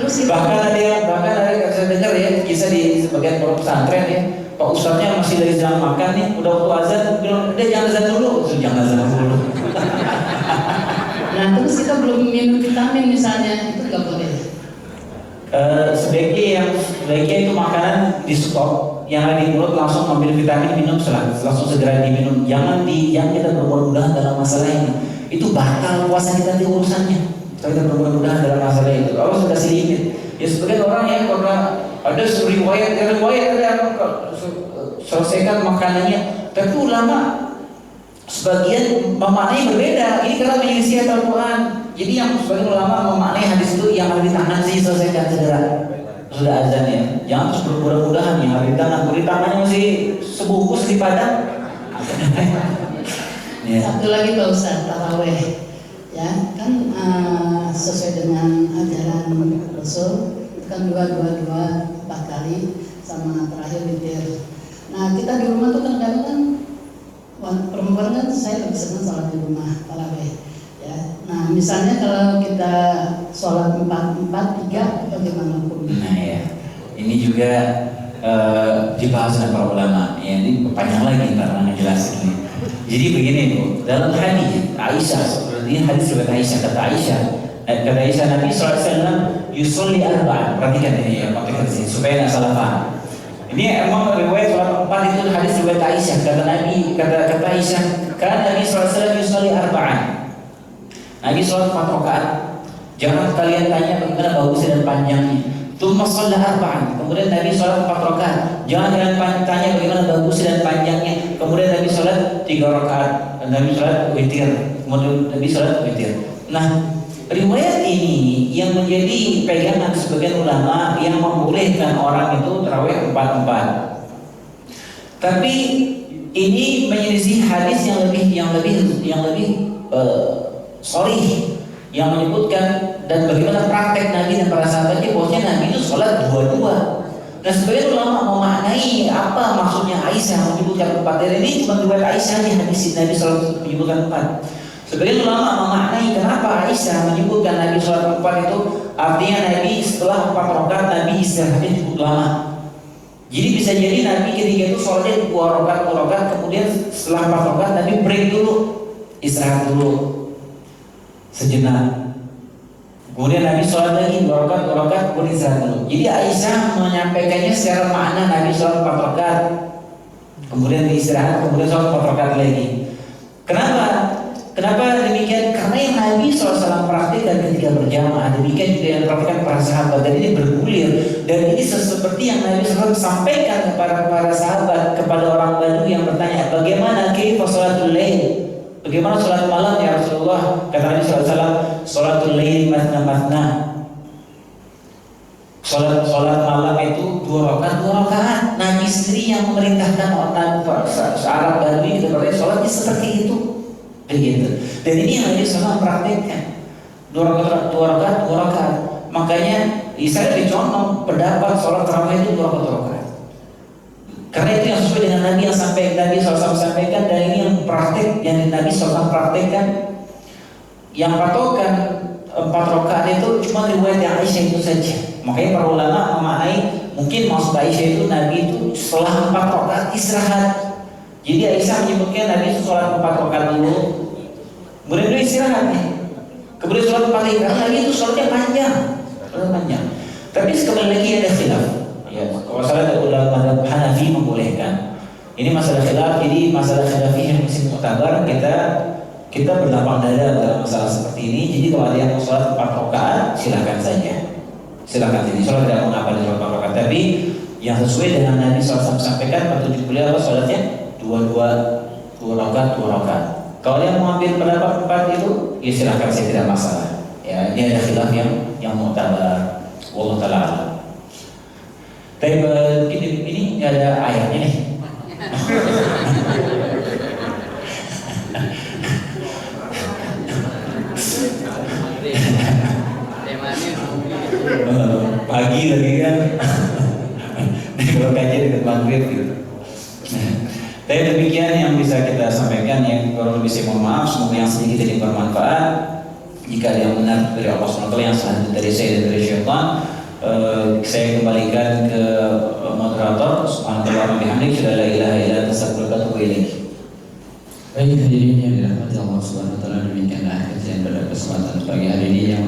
Bahkan ada saya dengar ya kisah di sebagian pondok pesantren ya. Pak Ustadznya masih dari jam makan nih, udah waktu azan bilang, udah jangan azan dulu, jangan azan dulu. Nah terus kita belum minum vitamin misalnya, itu nggak boleh. Sebaiknya itu makanan di stop, yang ada di mulut langsung ambil vitamin, minum langsung segera diminum. Jangan kita bermudah-mudahan dalam masalah ini. Itu batal puasa kita di urusannya. Kita bermudah-mudahan dalam masalah itu. Allah sudah kasih limit. Ya sebagian orang yang karena ada riwayat ada selesaikan makanannya, tapi ulama sebagian memaknai berbeda. Ini karena menyelisih Al-Quran. Jadi yang sebagian ulama memaknai hadis itu yang ada di tangan sih selesaikan segera. Sudah azan ya. Jangan terus bermudah-mudahan yang ada di tangannya masih sebungkus di padang. Ya. Satu lagi Pak Ustaz, taraweh. Ya, kan sesuai dengan ajaran Rasul, itu kan dua 4 kali sama terakhir witir. Nah, kita di rumah tuh kadang-kadang kan perempuan kan saya lebih senang sholat di rumah taraweh. Ya. Nah, misalnya kalau kita sholat 4-3 bagaimana hukumnya? Nah ya, ini juga dibahas oleh para ulama. Ya, ini panjang lagi karena ngejelasin ini. Jadi begini Bu, dalam hadis Aisyah, ini hadis riwayat Aisyah, kata Aisyah Nabi SAW yusolli arba'an. Perhatikan ini ya, perhatikan sini supaya nggak salah paham. Ini emang riwayat sholat 4 itu hadis riwayat Aisyah. Kata Aisyah, kan Nabi SAW yusolli arba'an. Nabi sholat 4 rakaat. Jangan kalian tanya bagaimana bagusnya dan panjangnya. Tsumma shalla arba'an. Kemudian Nabi sholat 4 rakaat. Jangan kalian tanya bagaimana bagusnya dan panjangnya. Kemudian Nabi sholat 3 rakaat. Nabi sholat witir. Kemudian Nabi sholat witir. Nah, riwayat ini yang menjadi pegangan sebagian ulama yang membolehkan orang itu tarawih 4-4. Tapi ini menyelisih hadis yang lebih sorry, yang menyebutkan dan bagaimana praktek Nabi dan para sahabatnya bahwasanya Nabi itu sholat 2-2. Nah sebagian ulama memaknai apa maksudnya Aisyah menyebutkan 4. Ini cuma riwayat Aisyah di hadis Nabi sholat menyebutkan 4. Sebagian ulama memaknai kenapa Aisyah menyebutkan Nabi sholat 4 itu artinya Nabi setelah 4 rakaat Nabi istirahatnya cukup lama. Jadi bisa jadi Nabi ketika itu sholatnya 2 rakaat, kemudian setelah 4 rakaat Nabi break dulu, istirahat dulu sejenak. Kemudian Nabi sholat lagi 2 rakaat, kemudian istirahat dulu. Jadi Aisyah menyampaikannya secara makna Nabi sholat 4 rakaat, kemudian istirahat, kemudian sholat 4 rakaat lagi. Kenapa demikian? Karena yang Nabi SAW praktikkan ketika berjamaah, demikian juga yang praktikkan para sahabat, dan ini bergulir. Dan ini seperti yang Nabi SAW sampaikan kepada para sahabat, kepada orang Badui yang bertanya, bagaimana kaifa sholatul lail? Bagaimana sholat malam ya Rasulullah? Kata Nabi SAW, sholatul lail matna. Sholat malam itu 2 rakaat. Nabi sendiri yang memerintahkan orang Arab Badui kepada sholatnya seperti itu. Begitu. Dan ini yang Nabi SAW praktekkan 2 rakaat. Makanya saya dicontoh pendapat sholat tarawih itu 2 rakaat. Karena itu yang sesuai dengan Nabi yang Nabi SAW sampaikan, dan ini yang praktek yang Nabi SAW praktekkan. Yang patokan 4 rakaat itu cuma riwayat yang Aisyah itu saja. Makanya para ulama memaknai mungkin maksud Aisyah itu Nabi itu setelah 4 rakaat istirahat. Jadi Aisyah menyebutkan Nabi itu sholat 4 rakaat dulu, kemudian dia istirahat nih, kemudian sholat 4 lagi, karena Nabi itu sholatnya panjang. Tapi sekali lagi ada khilaf. Ya, kalau salah ulama Hanafi membolehkan. Ini masalah khilaf, jadi masalah khilafiyah yang masih mu'tabar, kita berlapang dada dalam masalah seperti ini. Jadi kalau ada yang mau sholat 4 rakaat, silakan saja. Silakan. Jadi sholat tidak mengapa di sholat 4 rakaat. Tapi yang sesuai dengan Nabi SAW sampaikan petunjuk beliau apa sholatnya? Dua rakaat. Kalau yang mau ambil pendapat 4 itu, ya silahkan, saya tidak masalah. Ya, ini ada khilaf yang mu'tabar. Wallahu ta'ala alam. Tapi ini ada ayatnya nih. Pagi lagi kan. Kalau kajian dekat maghrib gitu. Tapi demikian yang bisa kita sampaikan, yang kurang lebih saya mohon maaf, semoga yang sedikit ini bermanfaat. Jika ada yang benar dari Allah SWT, yang salah dari saya dan dari syaitan, saya kembalikan ke moderator. Subhanallah wa bihamdihi, la ilaha illa anta, astaghfiruka wa atubu ilaik. Baik, hadirin yang dirahmati Allah Subhanahu wa taala, demikianlah kajian pada kesempatan pagi hari ini yang